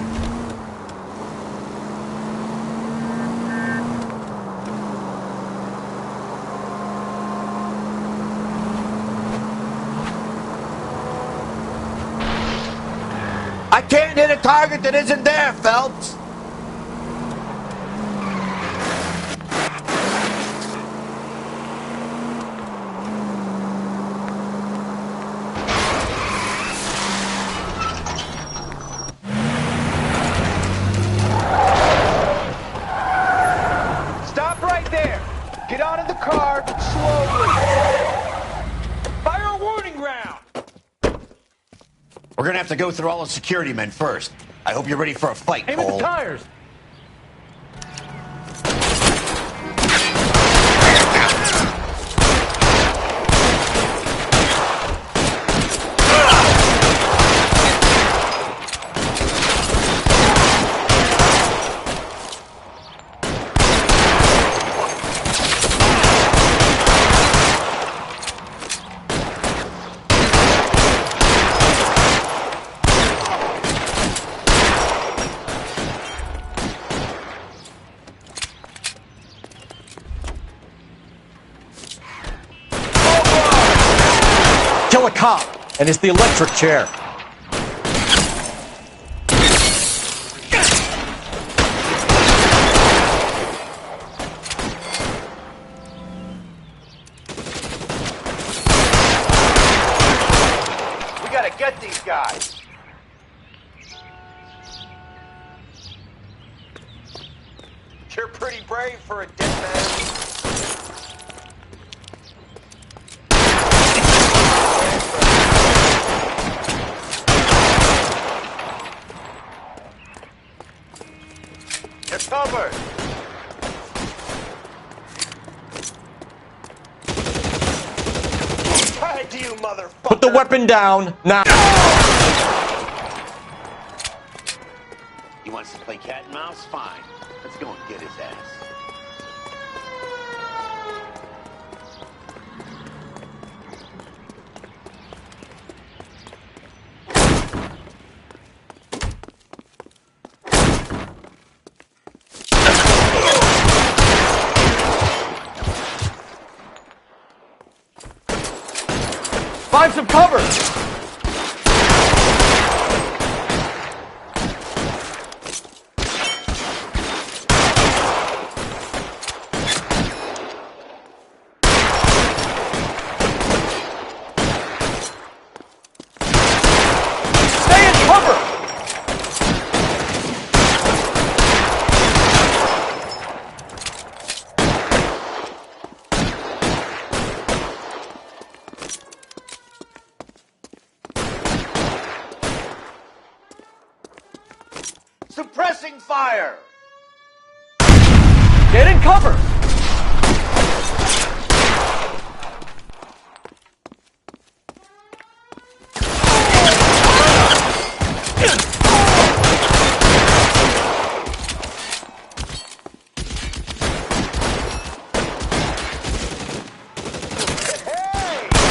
I can't hit a target that isn't there, Phelps. Stop right there. Get out of the car slowly. Fire a warning round. We're gonna have to go through all the security men first. I hope you're ready for a fight, Aim at Cole. the tires. Kill a cop, and it's the electric chair. We gotta get these guys. You're pretty brave for a dead man. You're covered. Tag you, motherfucker. Put the weapon down now. He wants to play cat and mouse? Fine. Let's go and get his ass. Find some cover. Stay in cover. Suppressing fire! Get in cover.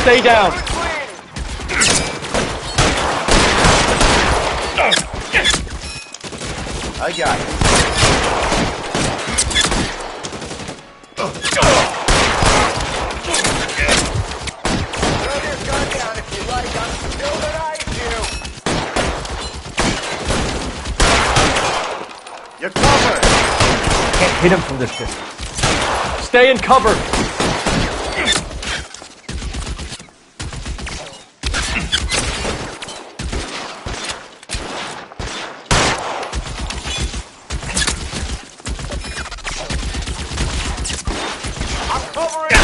Stay down. I got it. Throw your gun down if you like. I'm still behind you. You're covered. Can't hit him from this distance. Stay in cover. I'm covering you.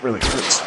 Really hurts.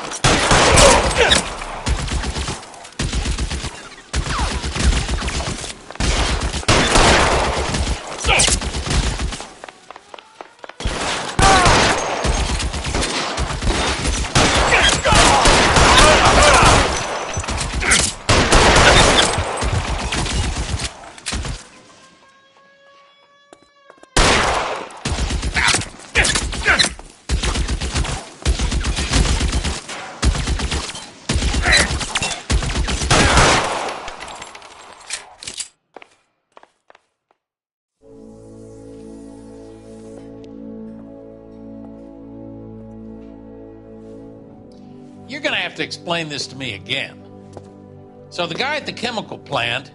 You're gonna have to explain this to me again. So the guy at the chemical plant,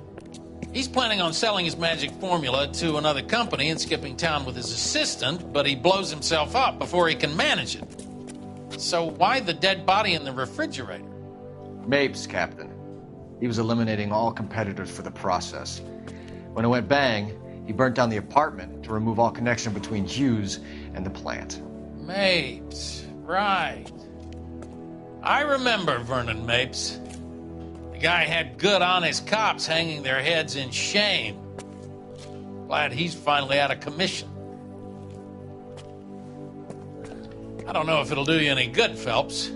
he's planning on selling his magic formula to another company and skipping town with his assistant, but he blows himself up before he can manage it. So why the dead body in the refrigerator? Mapes, Captain. He was eliminating all competitors for the process. When it went bang, he burnt down the apartment to remove all connection between Hughes and the plant. Mapes, right. I remember Vernon Mapes. The guy had good, honest cops hanging their heads in shame. Glad he's finally out of commission. I don't know if it'll do you any good, Phelps,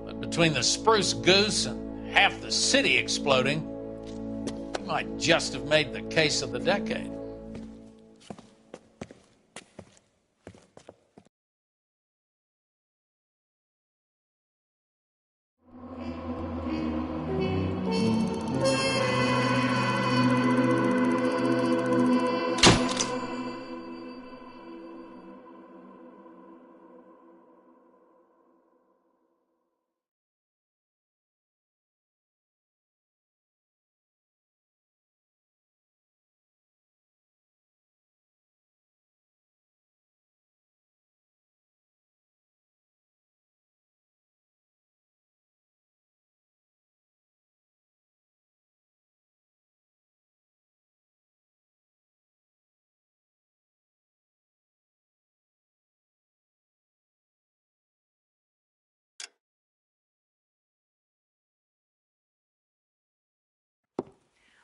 but between the spruce goose and half the city exploding, you might just have made the case of the decade.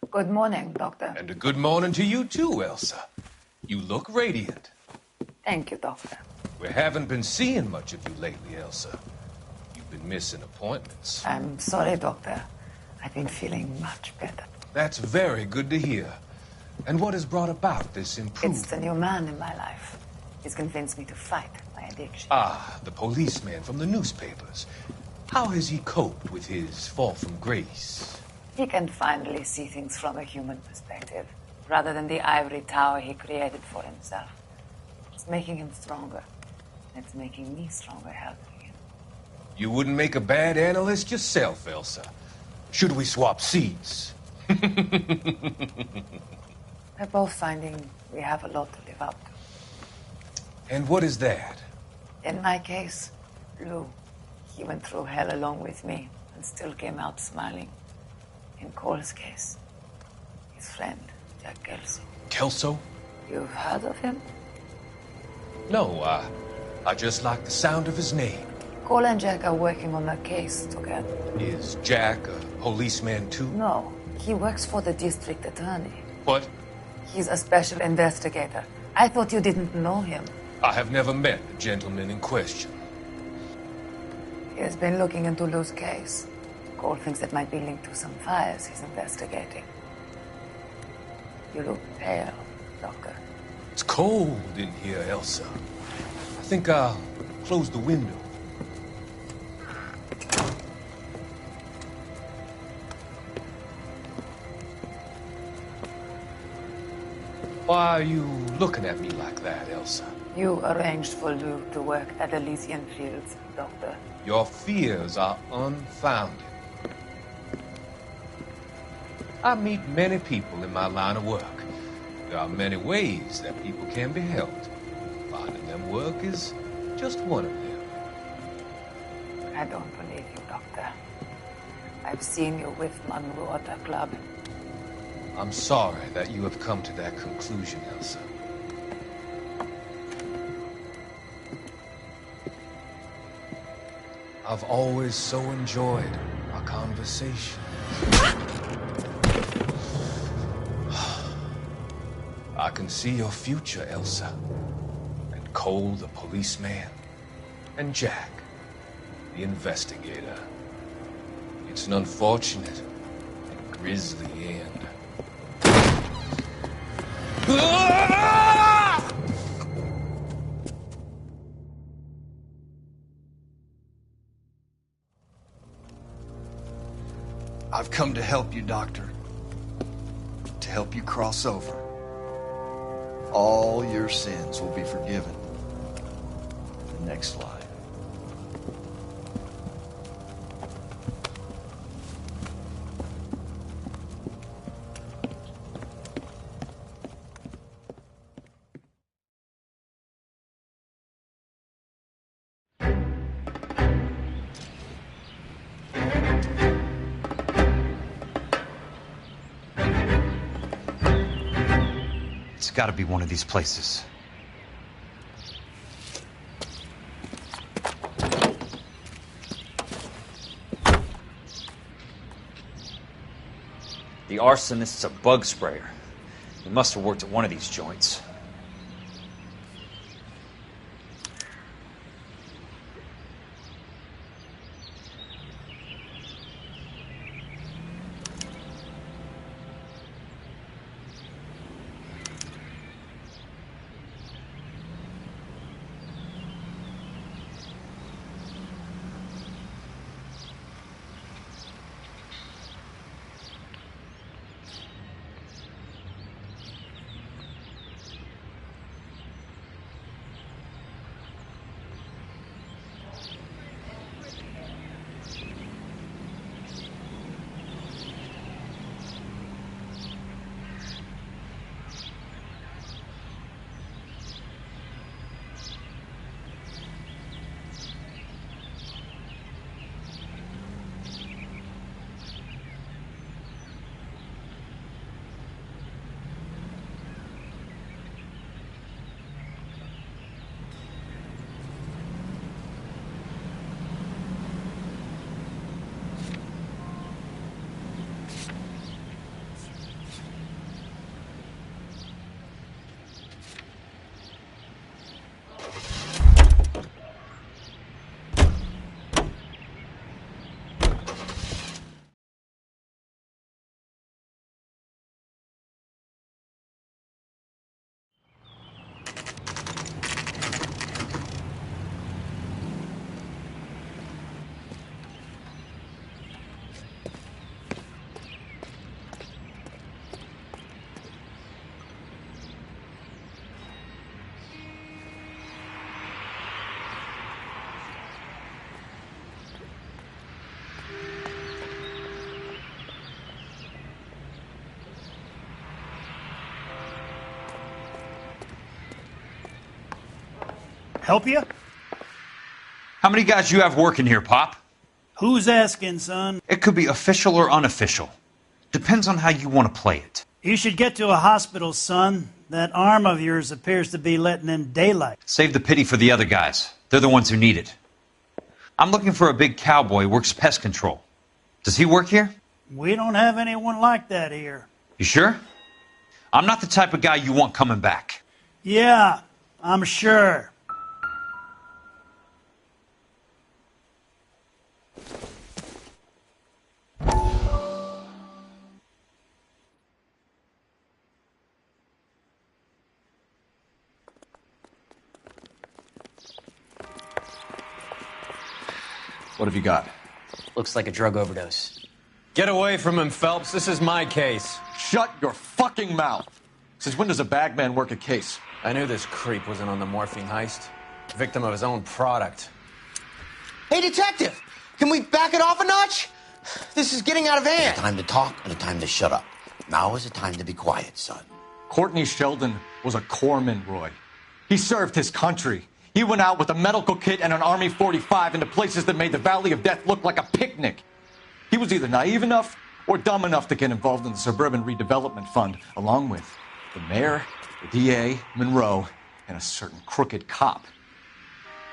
Good morning, Doctor. And a good morning to you too, Elsa. You look radiant. Thank you, Doctor. We haven't been seeing much of you lately, Elsa. You've been missing appointments. I'm sorry, Doctor. I've been feeling much better. That's very good to hear. And what has brought about this improvement? It's the new man in my life. He's convinced me to fight my addiction. Ah, the policeman from the newspapers. How has he coped with his fall from grace? He can finally see things from a human perspective, rather than the ivory tower he created for himself. It's making him stronger. It's making me stronger helping him. You wouldn't make a bad analyst yourself, Elsa. Should we swap seats? We're both finding we have a lot to live up to. And what is that? In my case, Lou. He went through hell along with me and still came out smiling. In Cole's case, his friend, Jack Kelso. Kelso? You've heard of him? No, I just like the sound of his name. Cole and Jack are working on a case together. Is Jack a policeman too? No, he works for the district attorney. What? He's a special investigator. I thought you didn't know him. I have never met the gentleman in question. He has been looking into Lou's case. Cole thinks it might be linked to some fires he's investigating. You look pale, Doctor. It's cold in here, Elsa. I think I'll close the window. Why are you looking at me like that, Elsa? You arranged for Lou to work at Elysian Fields, Doctor. Your fears are unfounded. I meet many people in my line of work. There are many ways that people can be helped. Finding them work is just one of them. I don't believe you, Doctor. I've seen you with Monroe at the club. I'm sorry that you have come to that conclusion, Elsa. I've always so enjoyed our conversation. I can see your future, Elsa. And Cole, the policeman. And Jack, the investigator. It's an unfortunate and grisly end. I've come to help you, Doctor. To help you cross over. All your sins will be forgiven. The next life. It's gotta be one of these places. The arsonist's a bug sprayer. He must have worked at one of these joints. Help you? How many guys you have working here, Pop? Who's asking, son? It could be official or unofficial. Depends on how you want to play it. You should get to a hospital, son. That arm of yours appears to be letting in daylight. Save the pity for the other guys. They're the ones who need it. I'm looking for a big cowboy who works pest control. Does he work here? We don't have anyone like that here. You sure? I'm not the type of guy you want coming back. Yeah, I'm sure. What have you got? Looks like a drug overdose. Get away from him, Phelps. This is my case. Shut your fucking mouth! Since when does a bagman work a case? I knew this creep wasn't on the morphine heist. Victim of his own product. Hey, detective! Can we back it off a notch? This is getting out of hand. There's a time to talk and a time to shut up. Now is the time to be quiet, son. Courtney Sheldon was a corpsman, Roy. He served his country. He went out with a medical kit and an Army 45 into places that made the Valley of Death look like a picnic. He was either naive enough or dumb enough to get involved in the Suburban Redevelopment Fund, along with the mayor, the DA, Monroe, and a certain crooked cop.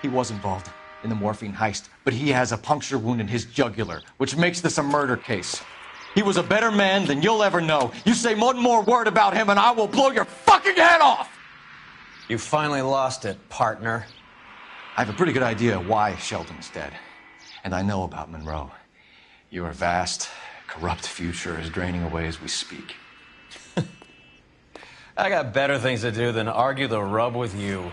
He was involved in the morphine heist, but he has a puncture wound in his jugular, which makes this a murder case. He was a better man than you'll ever know. You say one more word about him and I will blow your fucking head off! You finally lost it, partner. I have a pretty good idea why Sheldon's dead. And I know about Monroe. Your vast, corrupt future is draining away as we speak. I got better things to do than argue the rub with you.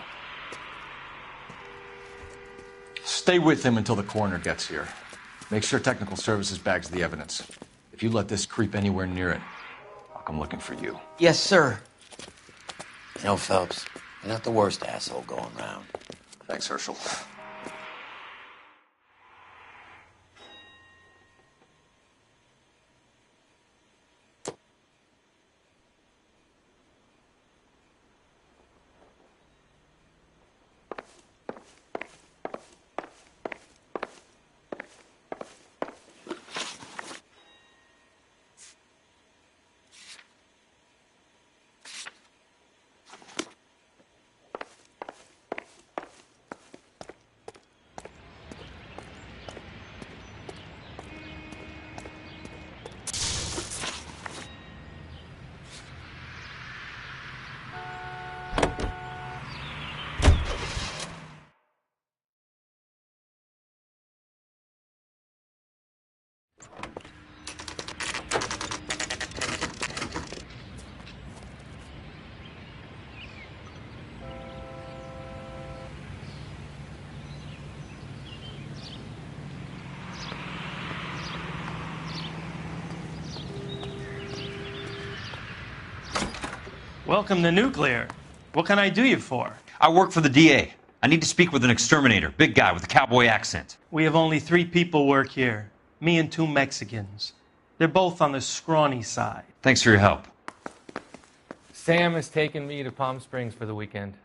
Stay with him until the coroner gets here. Make sure technical services bags the evidence. If you let this creep anywhere near it, I'll come looking for you. Yes, sir. You know, Phelps, you're not the worst asshole going round. Thanks, Herschel. Welcome to Nuclear. What can I do you for? I work for the DA. I need to speak with an exterminator, big guy with a cowboy accent. We have only 3 people work here. Me and 2 Mexicans. They're both on the scrawny side. Thanks for your help. Sam has taken me to Palm Springs for the weekend.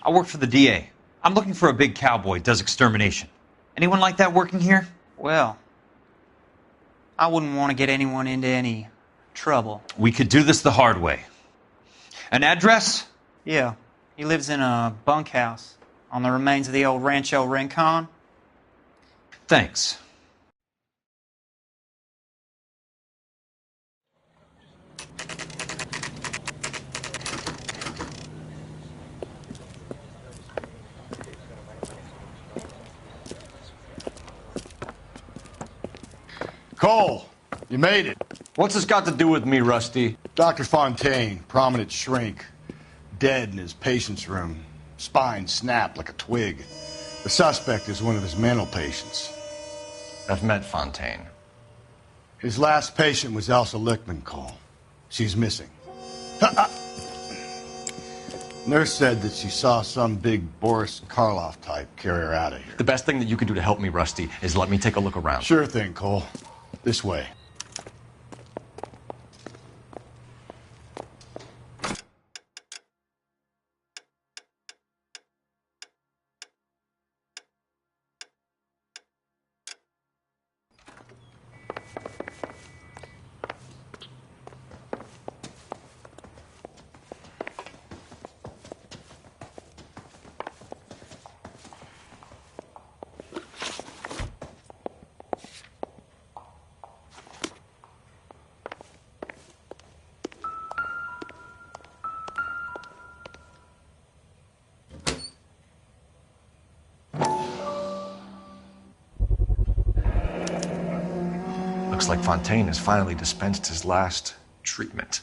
I work for the DA. I'm looking for a big cowboy, does extermination. Anyone like that working here? Well, I wouldn't want to get anyone into any trouble. We could do this the hard way. An address? Yeah, he lives in a bunkhouse on the remains of the old Rancho Rincon. Thanks. Cole, you made it. What's this got to do with me, Rusty? Dr. Fontaine, prominent shrink, dead in his patient's room. Spine snapped like a twig. The suspect is one of his mental patients. I've met Fontaine. His last patient was Elsa Lichtman, Cole. She's missing. Nurse said that she saw some big Boris Karloff type carry her out of here. The best thing that you can do to help me, Rusty, is let me take a look around. Sure thing, Cole. This way. Looks like Fontaine has finally dispensed his last treatment.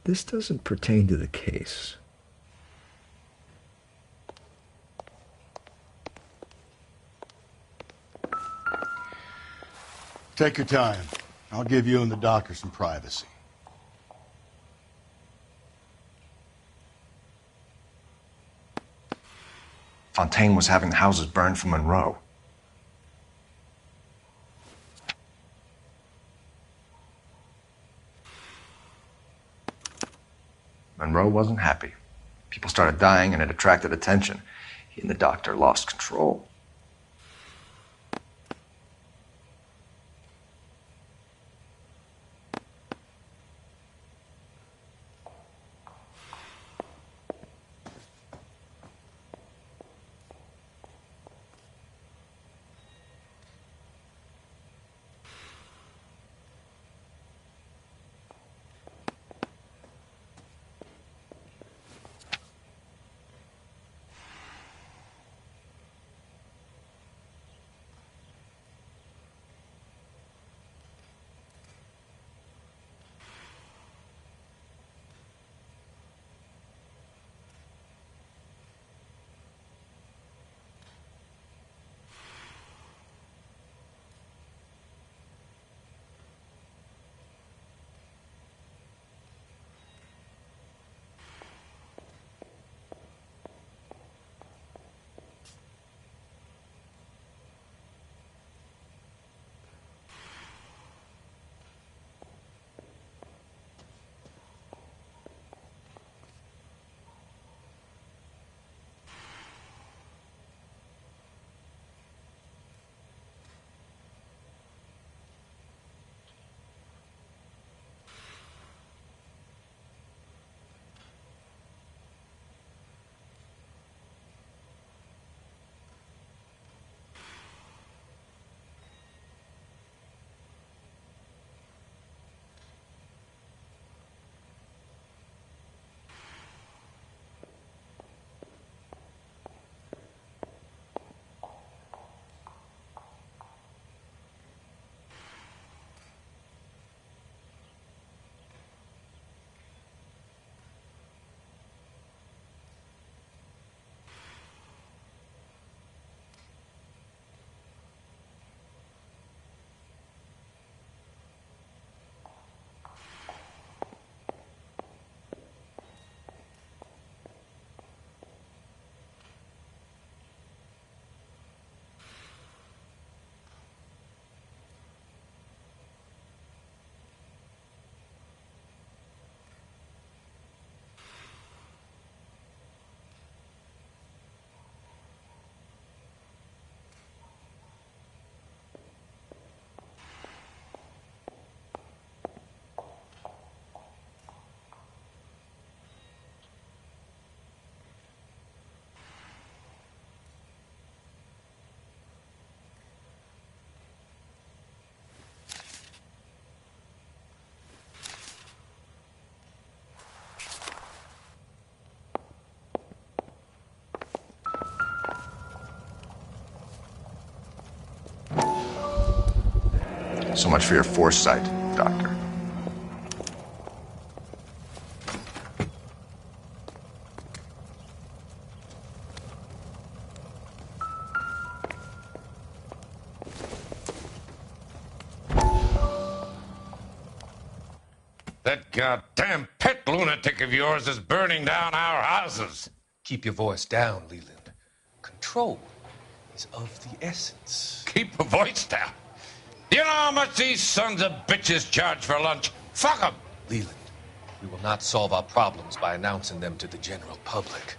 This doesn't pertain to the case. Take your time. I'll give you and the doctor some privacy. Fontaine was having the houses burned for Monroe. Monroe wasn't happy. People started dying and it attracted attention. He and the doctor lost control. So much for your foresight, Doctor. That goddamn pet lunatic of yours is burning down our houses. Keep your voice down, Leland. Control is of the essence. Keep your voice down? Do you know how much these sons of bitches charge for lunch? Fuck them! Leland, we will not solve our problems by announcing them to the general public.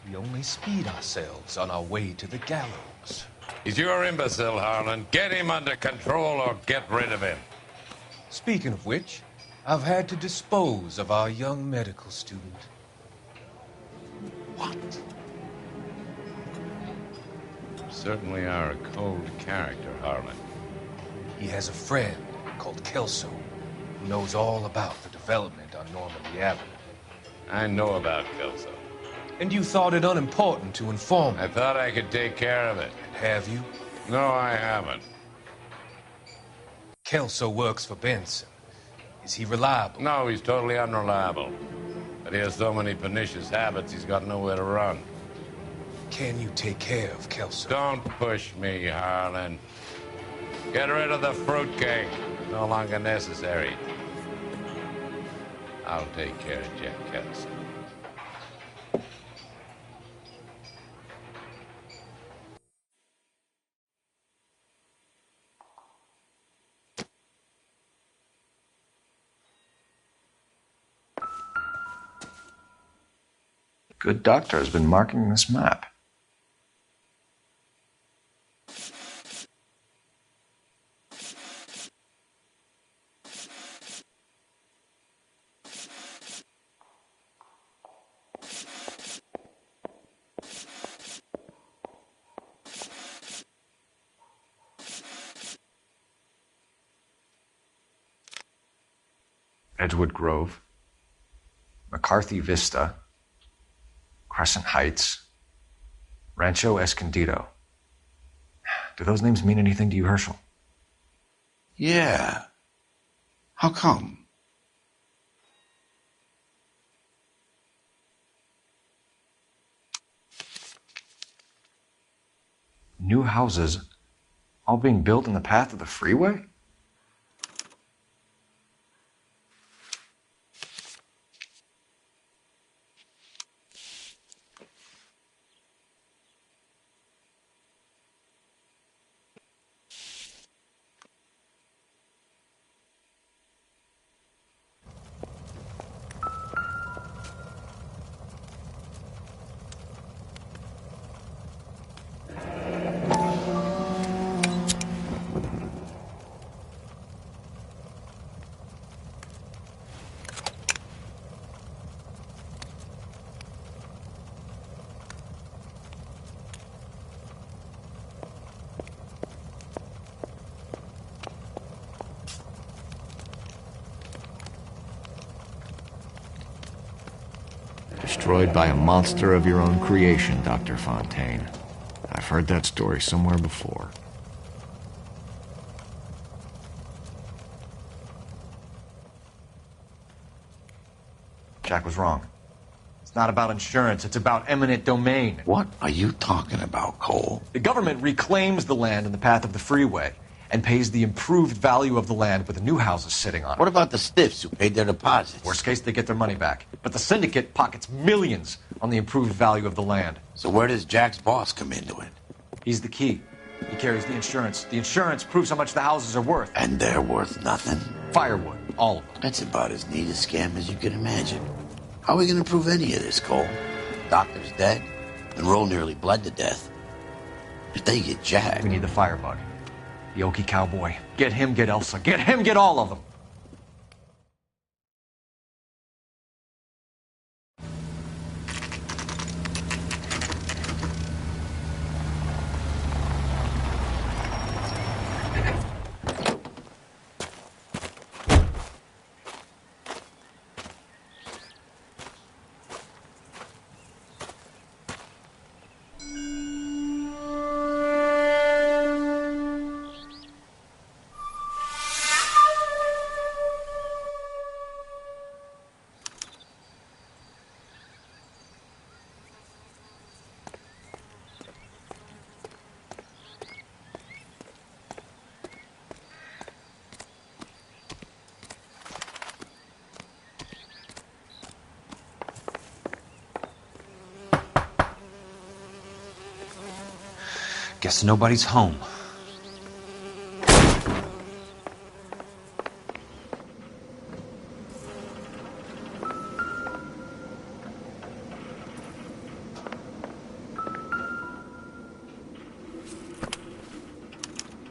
We only speed ourselves on our way to the gallows. He's your imbecile, Harlan. Get him under control or get rid of him. Speaking of which, I've had to dispose of our young medical student. What? You certainly are a cold character, Harlan. He has a friend called Kelso who knows all about the development on Normandy Avenue. I know about Kelso. And you thought it unimportant to inform me. I thought I could take care of it. And have you? No, I haven't. Kelso works for Benson. Is he reliable? No, he's totally unreliable. But he has so many pernicious habits, he's got nowhere to run. Can you take care of Kelso? Don't push me, Harlan. Get rid of the fruitcake. No longer necessary. I'll take care of Jack Kelso. Good doctor has been marking this map. Edgewood Grove, McCarthy Vista, Crescent Heights, Rancho Escondido. Do those names mean anything to you, Herschel? Yeah. How come? New houses all being built in the path of the freeway? Destroyed by a monster of your own creation, Dr. Fontaine. I've heard that story somewhere before. Jack was wrong. It's not about insurance, it's about eminent domain. What are you talking about, Cole? The government reclaims the land in the path of the freeway and pays the improved value of the land with the new houses sitting on it. What about the stiffs who paid their deposits? Worst case, they get their money back. But the syndicate pockets millions on the improved value of the land. So where does Jack's boss come into it? He's the key. He carries the insurance. The insurance proves how much the houses are worth. And they're worth nothing? Firewood, all of them. That's about as neat a scam as you can imagine. How are we going to prove any of this, Cole? Doctor's dead, and Roll nearly bled to death. If they get Jack... We need the firebug. The Okie cowboy. Get him, get Elsa. Get him, get all of them. Guess nobody's home.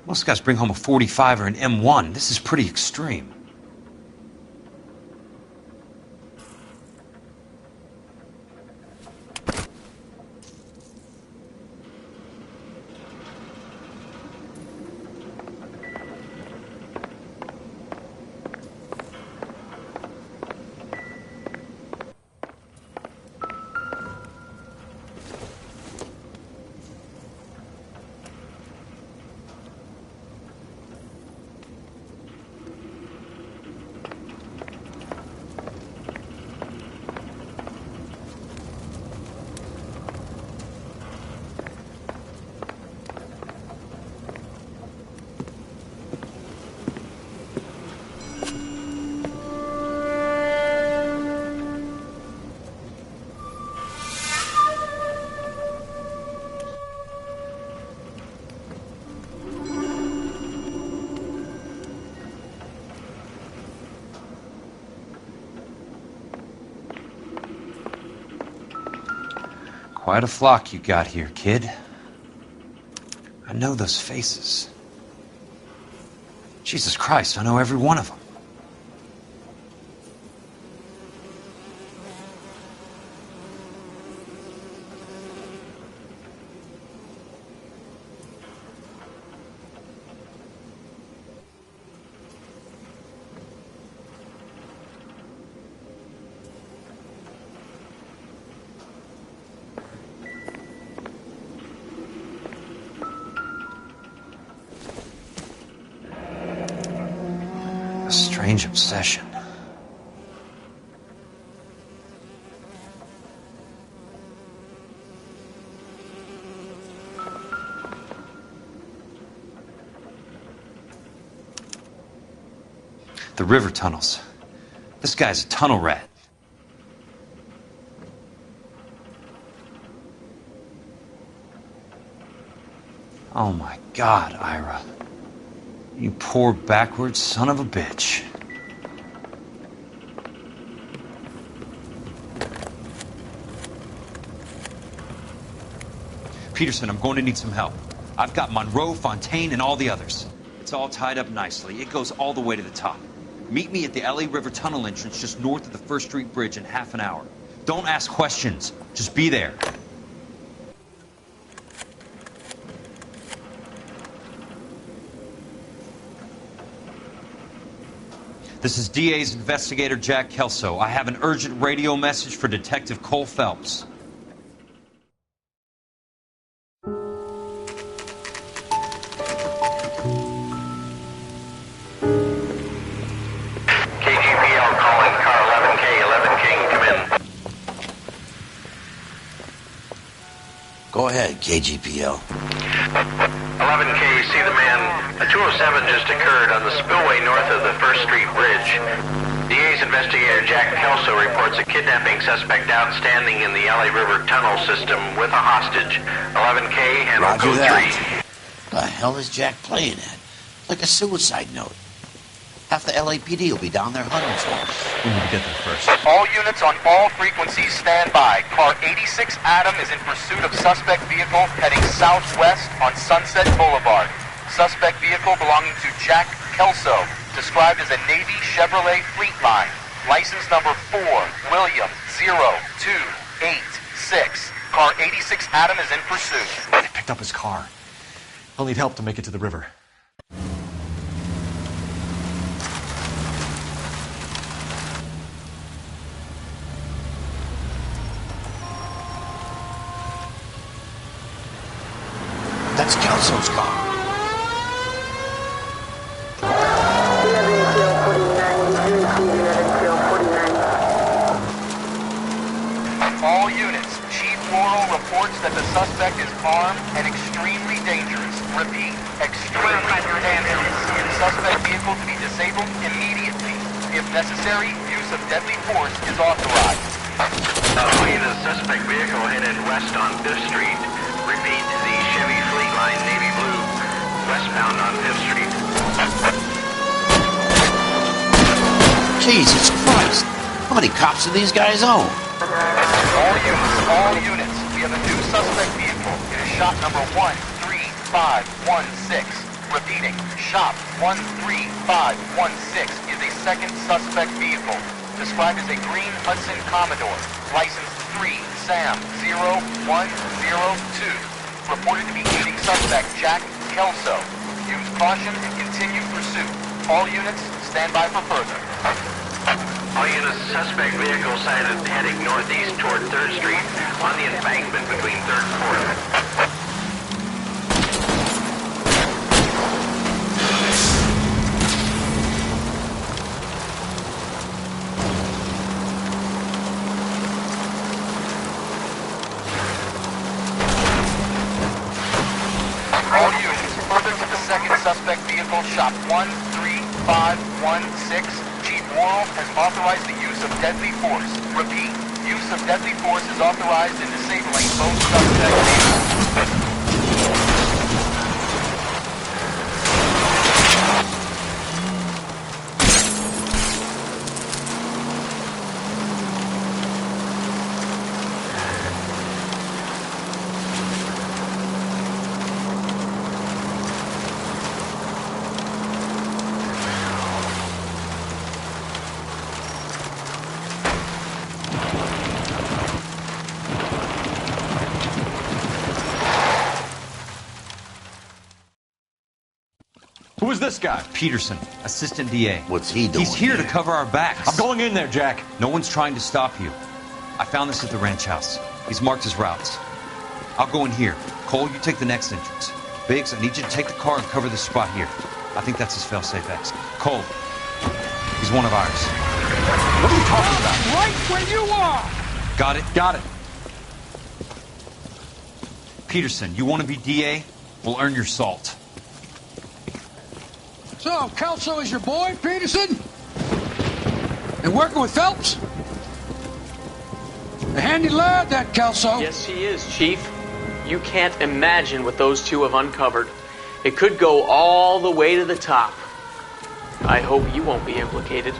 Most guys bring home a 45 or an M1. This is pretty extreme. Quite a flock you got here, kid. I know those faces. Jesus Christ, I know every one of them. A strange obsession. The river tunnels. This guy's a tunnel rat. Oh my God, Ira. You poor backwards son of a bitch. Peterson, I'm going to need some help. I've got Monroe, Fontaine, and all the others. It's all tied up nicely. It goes all the way to the top. Meet me at the LA River Tunnel entrance just north of the First Street Bridge in half an hour. Don't ask questions. Just be there. This is DA's investigator Jack Kelso. I have an urgent radio message for Detective Cole Phelps. KGPL calling car 11K, 11K, come in. Go ahead, KGPL. 11K, see the man. A 207 just occurred on the spillway north of the First Street Bridge. DA's investigator Jack Kelso reports a kidnapping suspect outstanding in the LA River tunnel system with a hostage. 11K, handle Roger code that. The hell is Jack playing at? Like a suicide note. Half the LAPD will be down there hunting for us. We need to get there first. All units on all frequencies stand by. Car 86 Adam is in pursuit of suspect vehicle heading southwest on Sunset Boulevard. Suspect vehicle belonging to Jack Kelso, described as a Navy Chevrolet Fleetline. License number 4, William 0286. Car 86 Adam is in pursuit. They picked up his car. He'll need help to make it to the river. That's Kelso's car. All units, Chief Laurel reports that the suspect is armed and extremely dangerous. Repeat, extremely dangerous. Suspect vehicle to be disabled immediately. If necessary, use of deadly force is authorized. The suspect vehicle headed west on Fifth Street. Repeat, the Chevy Fleetline 5th Street. Jesus Christ! How many cops do these guys own? All units. We have a new suspect vehicle. It is shop number 13516. Repeating, shop 13516 is a second suspect vehicle. Described as a green Hudson Commodore. License 3 Sam 0102. Reported to be aiding suspect Jack Kelso. Use caution and continue pursuit. All units, stand by for further. All units, suspect vehicle sighted heading northeast toward 3rd Street on the embankment between 3rd and 4th. All units, further to the second suspect vehicle, shop 13516. Chief Worrell has authorized the use of deadly force. Repeat, use of deadly force is authorized in disabling both suspect vehicles. Who is this guy? Peterson, assistant DA. What's he doing? He's here to cover our backs. I'm going in there, Jack. No one's trying to stop you. I found this at the ranch house. He's marked his routes. I'll go in here. Cole, you take the next entrance. Biggs, I need you to take the car and cover this spot here. I think that's his fail-safe exit. Cole, he's one of ours. What are you talking about? Right where you are! Got it? Got it. Peterson, you want to be DA? We'll earn your salt. So, Kelso is your boy, Peterson? And working with Phelps? A handy lad, that Kelso. Yes, he is, Chief. You can't imagine what those two have uncovered. It could go all the way to the top. I hope you won't be implicated.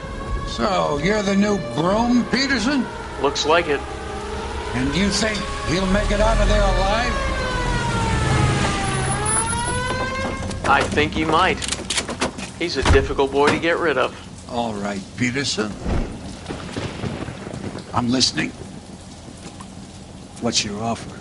So, you're the new broom, Peterson? Looks like it. And you think he'll make it out of there alive? I think he might. He's a difficult boy to get rid of. All right, Peterson. I'm listening. What's your offer?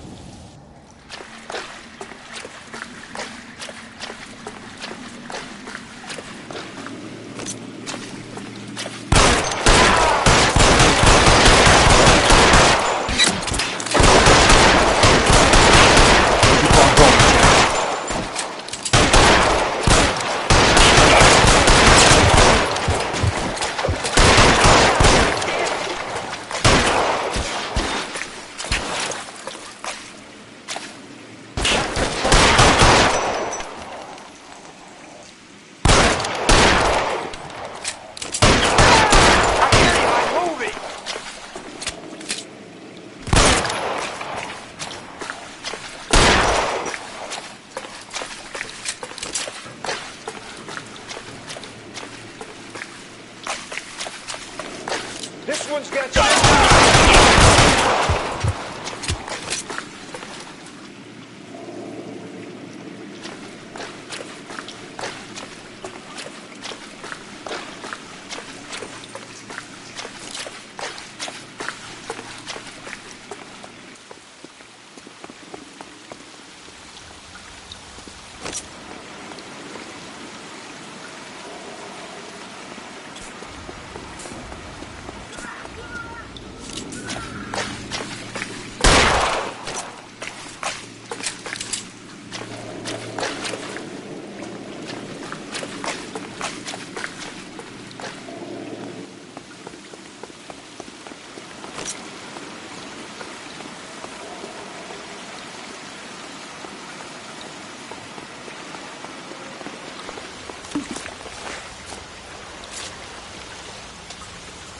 This one's got...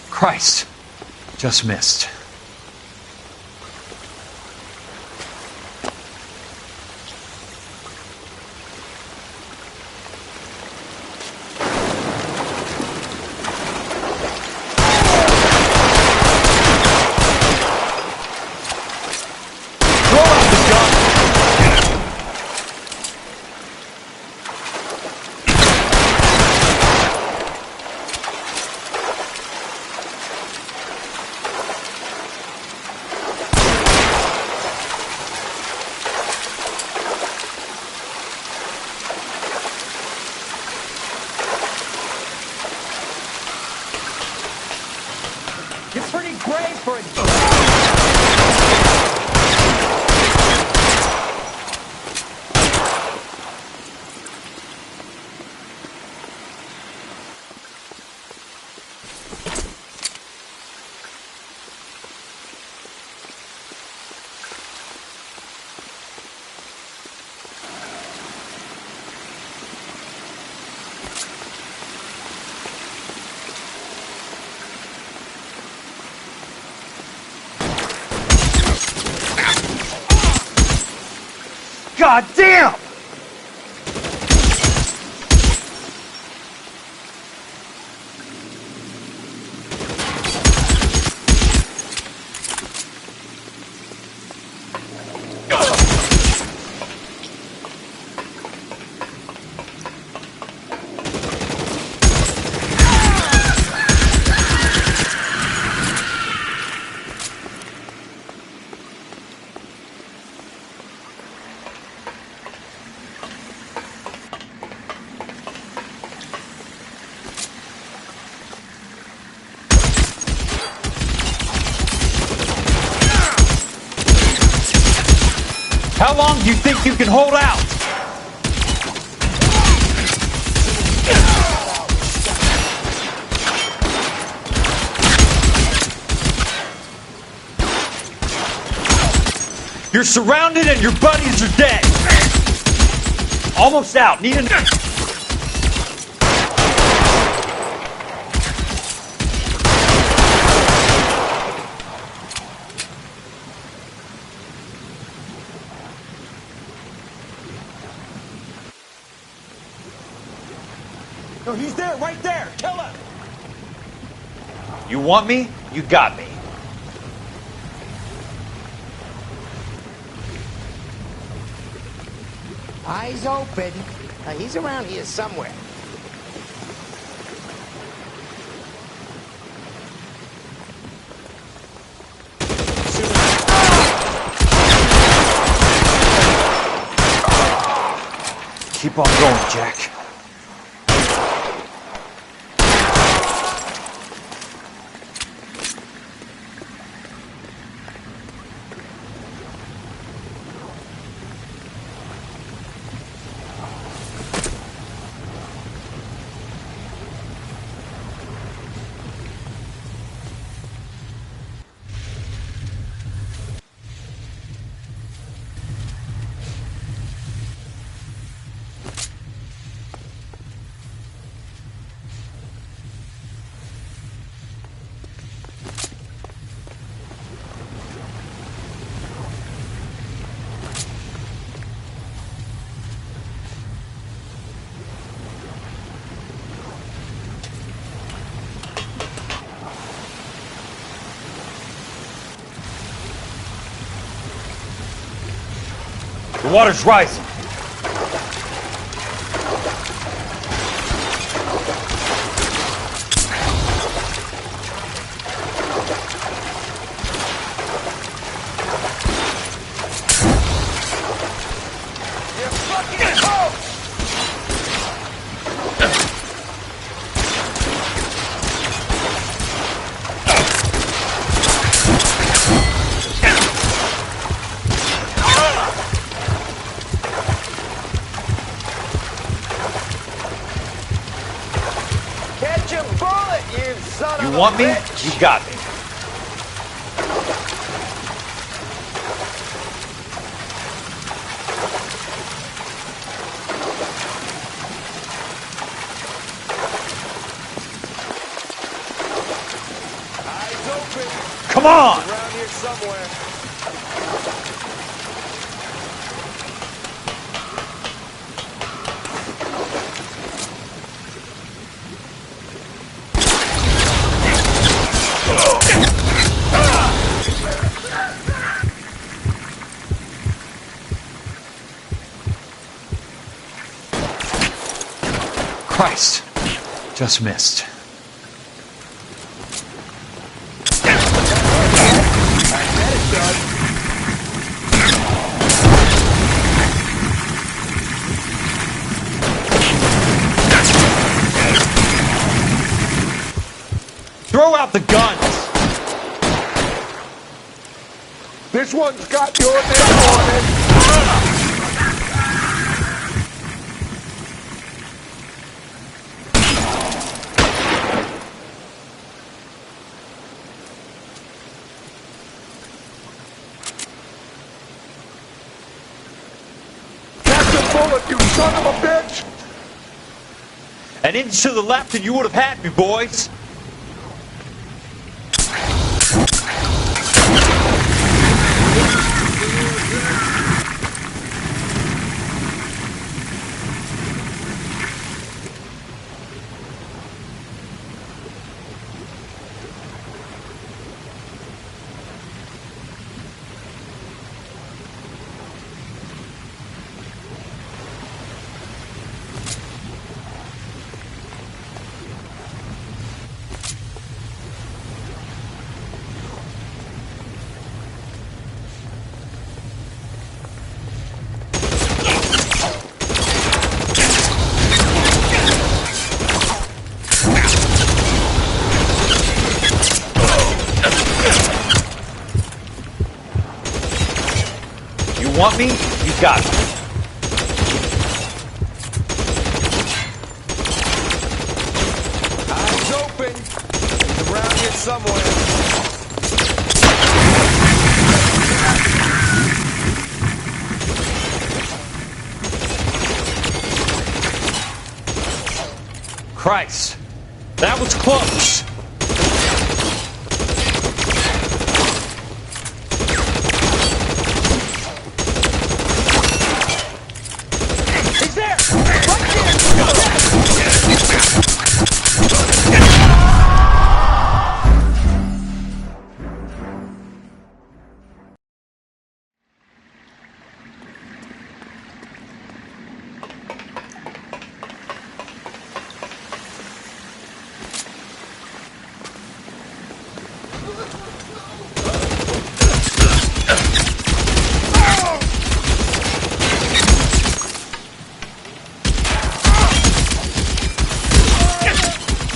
Christ. Just missed. God damn! How long do you think you can hold out? You're surrounded and your buddies are dead. Almost out. Need a... No, he's there, right there. Kill him. You want me? You got me. Eyes open. He's around here somewhere. Keep on going, Jack. The water's rising. You want me? You got me. Eyes open. Come on! Around here somewhere. Christ. Just missed. Throw out the guns! This one's got your name on it. Bullet, you son of a bitch! An inch to the left and you would have had me, boys. You want me? You got me. Eyes open. He's around here somewhere. Christ, that was close. He's there! Right there!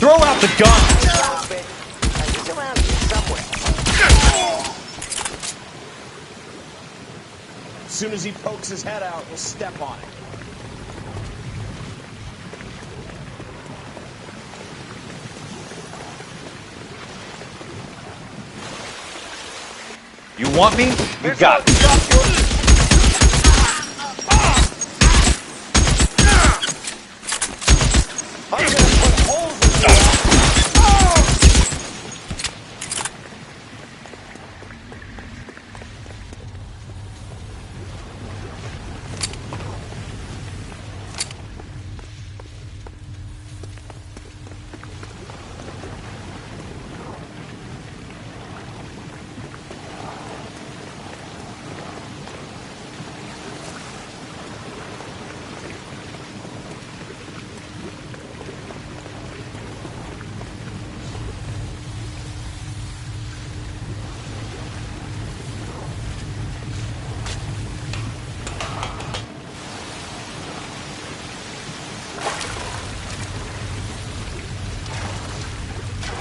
Throw out the gun! He's around here somewhere. As soon as he pokes his head out, we'll step on it. You want me? You got me.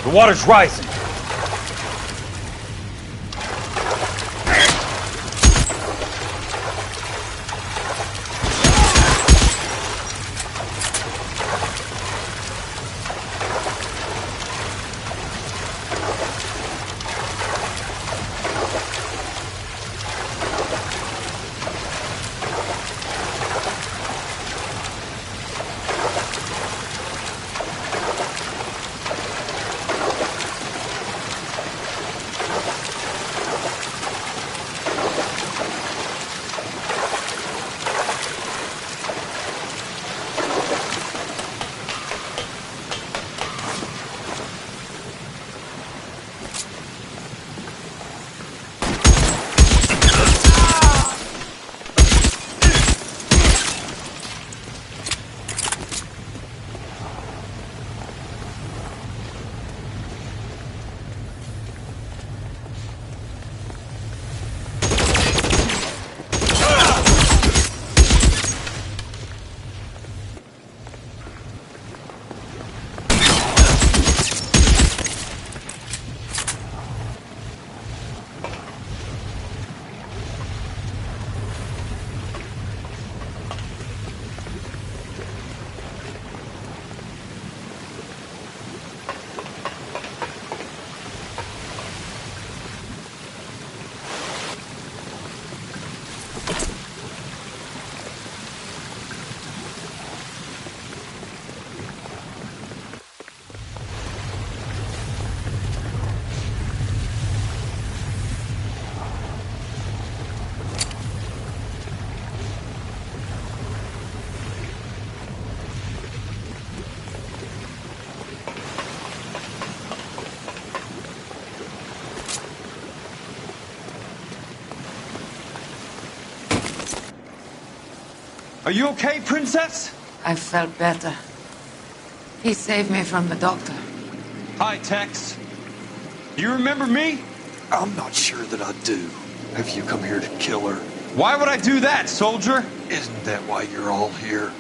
The water's rising. Are you okay, Princess? I felt better. He saved me from the doctor. Hi, Tex. You remember me? I'm not sure that I do. Have you come here to kill her? Why would I do that, soldier? Isn't that why you're all here?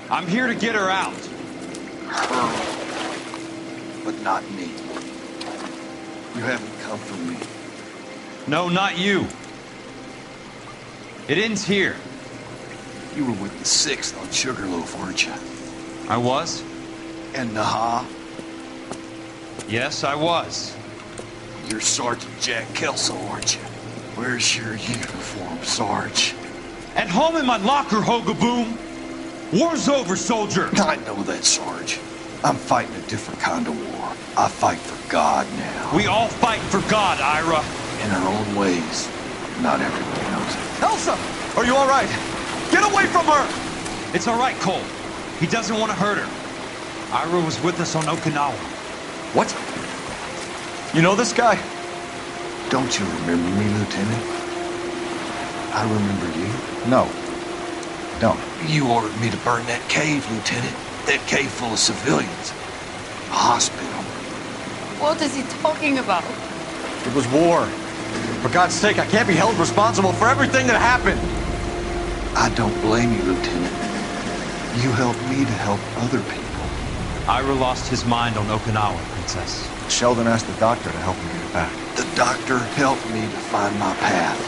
I'm here to get her out. Her. But not me. You haven't come for me. No, not you. It ends here. You were with the 6th on Sugarloaf, weren't you? I was? And Naha? Yes, I was. You're Sergeant Jack Kelso, aren't you? Where's your uniform, Sarge? At home in my locker, Hogaboom. War's over, soldier. I know that, Sarge. I'm fighting a different kind of war. I fight for God now. We all fight for God, Ira. In our own ways. Not everybody knows it. Elsa! Are you all right? Get away from her! It's all right, Cole. He doesn't want to hurt her. Ira was with us on Okinawa. What? You know this guy? Don't you remember me, Lieutenant? I remember you. No. Don't. You ordered me to burn that cave, Lieutenant. That cave full of civilians. A hospital. What is he talking about? It was war. For God's sake, I can't be held responsible for everything that happened. I don't blame you, Lieutenant. You helped me to help other people. Ira lost his mind on Okinawa, Princess. Sheldon asked the doctor to help him get it back. The doctor helped me to find my path.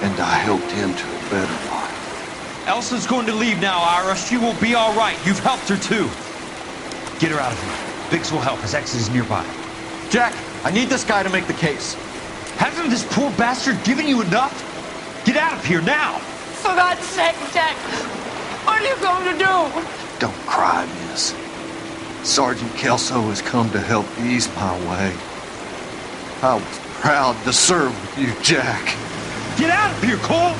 And I helped him to a better life. Elsa's going to leave now, Ira. She will be all right. You've helped her, too. Get her out of here. Biggs will help. His exit is nearby. Jack, I need this guy to make the case. Hasn't this poor bastard given you enough? Get out of here now! For God's sake, Jack! What are you going to do? Don't cry, miss. Sergeant Kelso has come to help ease my way. I was proud to serve with you, Jack. Get out of here, Cole!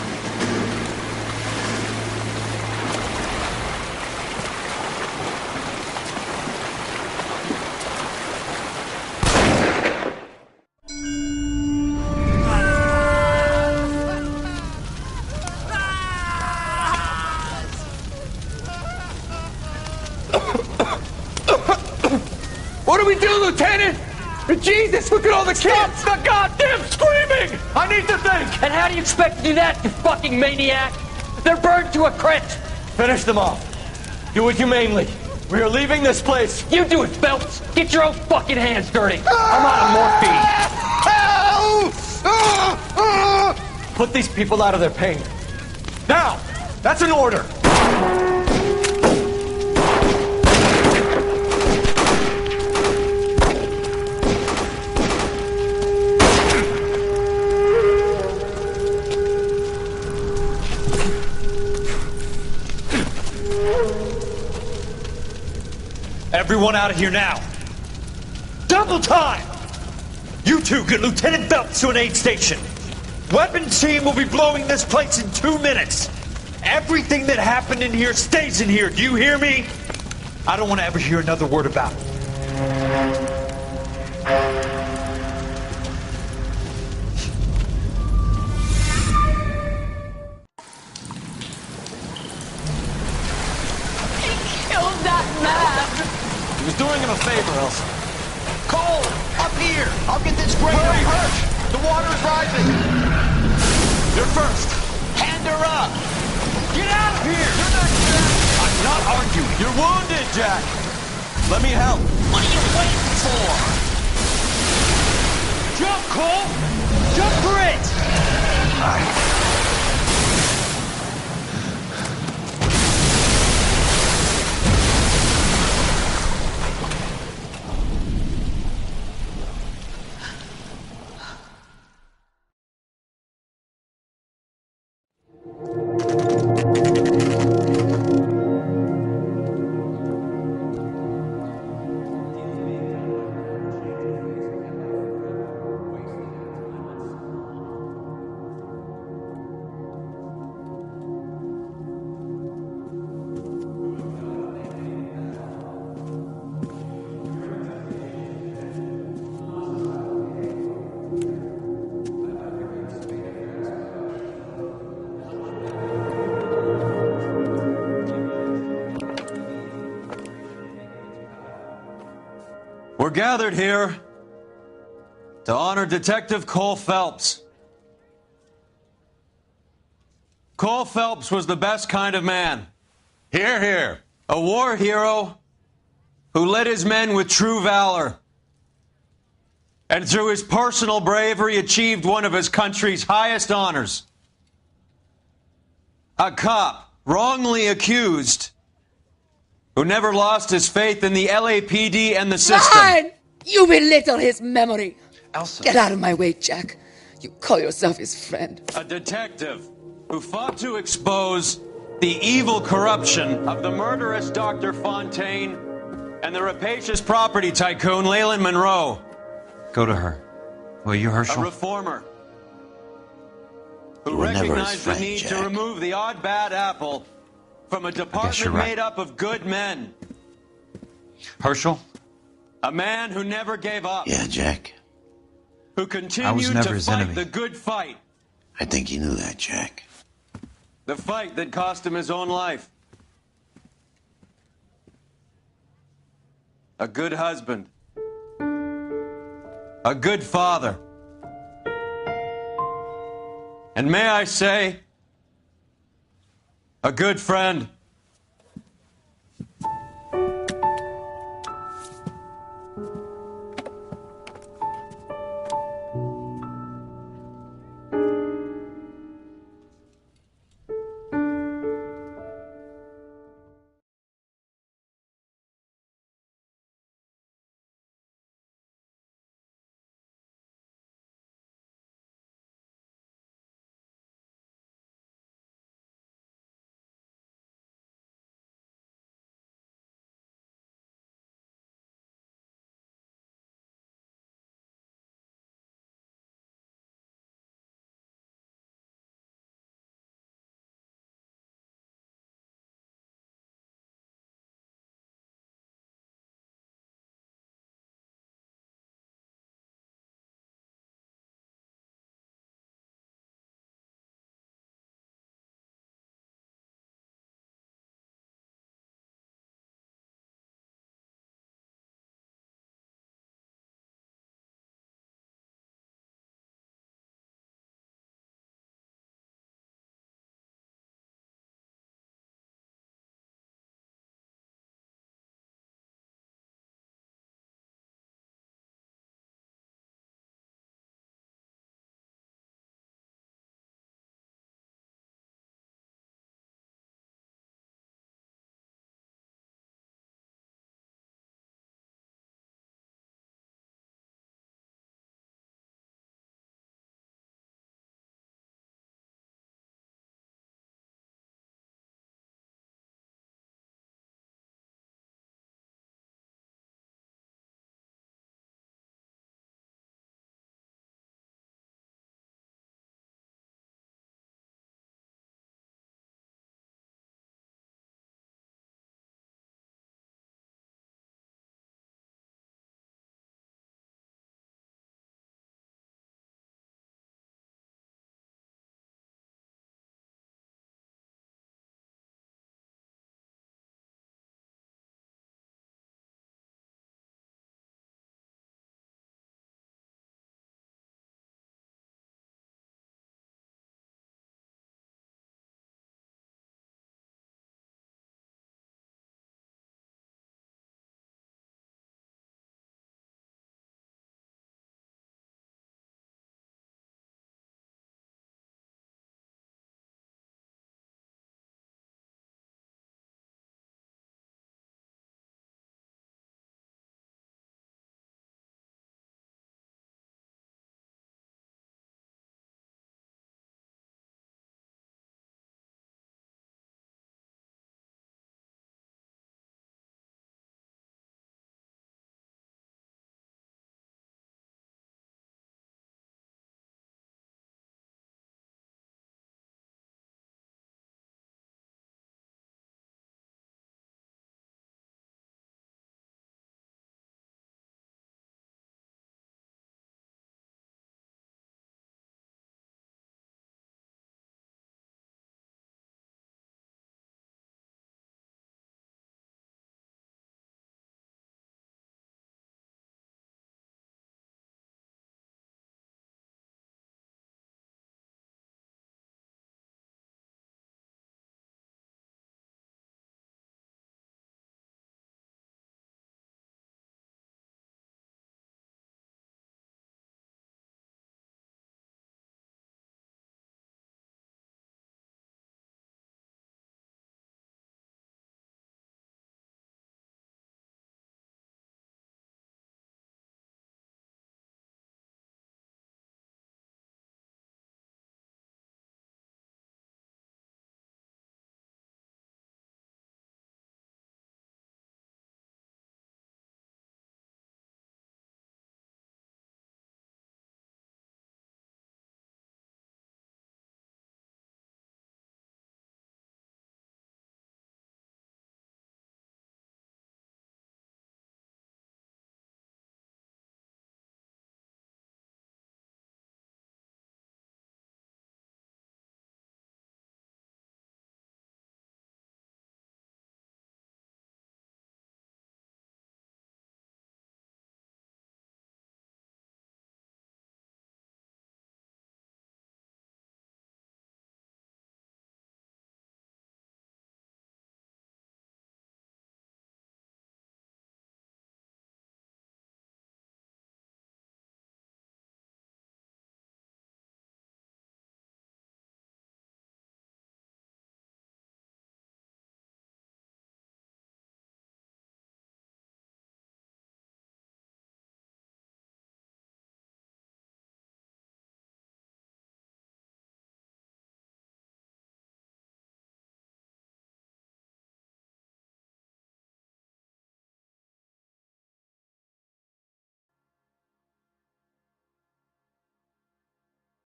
What do we do, Lieutenant? Jesus, look at all the kids! Stop the goddamn screaming! I need to think! And how do you expect to do that, you fucking maniac? They're burned to a crisp! Finish them off. Do it humanely. We are leaving this place. You do it, Phelps! Get your own fucking hands dirty! I'm out of morphine! Put these people out of their pain. Now! That's an order! Everyone out of here now. Double time! You two get Lieutenant Phelps to an aid station. Weapons team will be blowing this place in 2 minutes. Everything that happened in here stays in here. Do you hear me? I don't want to ever hear another word about it. Killed that man! He was doing him a favor, Elsa. Cole, up here! I'll get this grader. Hurry! The water's rising! You're first! Hand her up! Get out of here! You're not Jack! I'm not arguing. You're wounded, Jack! Let me help. What are you waiting for? Jump, Cole! Jump for it! We're gathered here to honor Detective Cole Phelps. Cole Phelps was the best kind of man. Hear, hear. A war hero who led his men with true valor. And through his personal bravery achieved one of his country's highest honors, A cop, wrongly accused, who never lost his faith in the LAPD and the system. Fine! You belittle his memory. Elsa. Get out of my way, Jack. You call yourself his friend. A detective who fought to expose the evil corruption of the murderous Dr. Fontaine and the rapacious property tycoon Leyland Monroe. Go to her. Will you, Herschel? A reformer who You were never his recognized friend, the need Jack. to remove the odd bad apple from a department you're right. made up of good men. Herschel? A man who never gave up. Yeah, Jack. Who continued never to his fight enemy. the good fight. I think you knew that, Jack. The fight that cost him his own life. A good husband. A good father. And may I say, a good friend.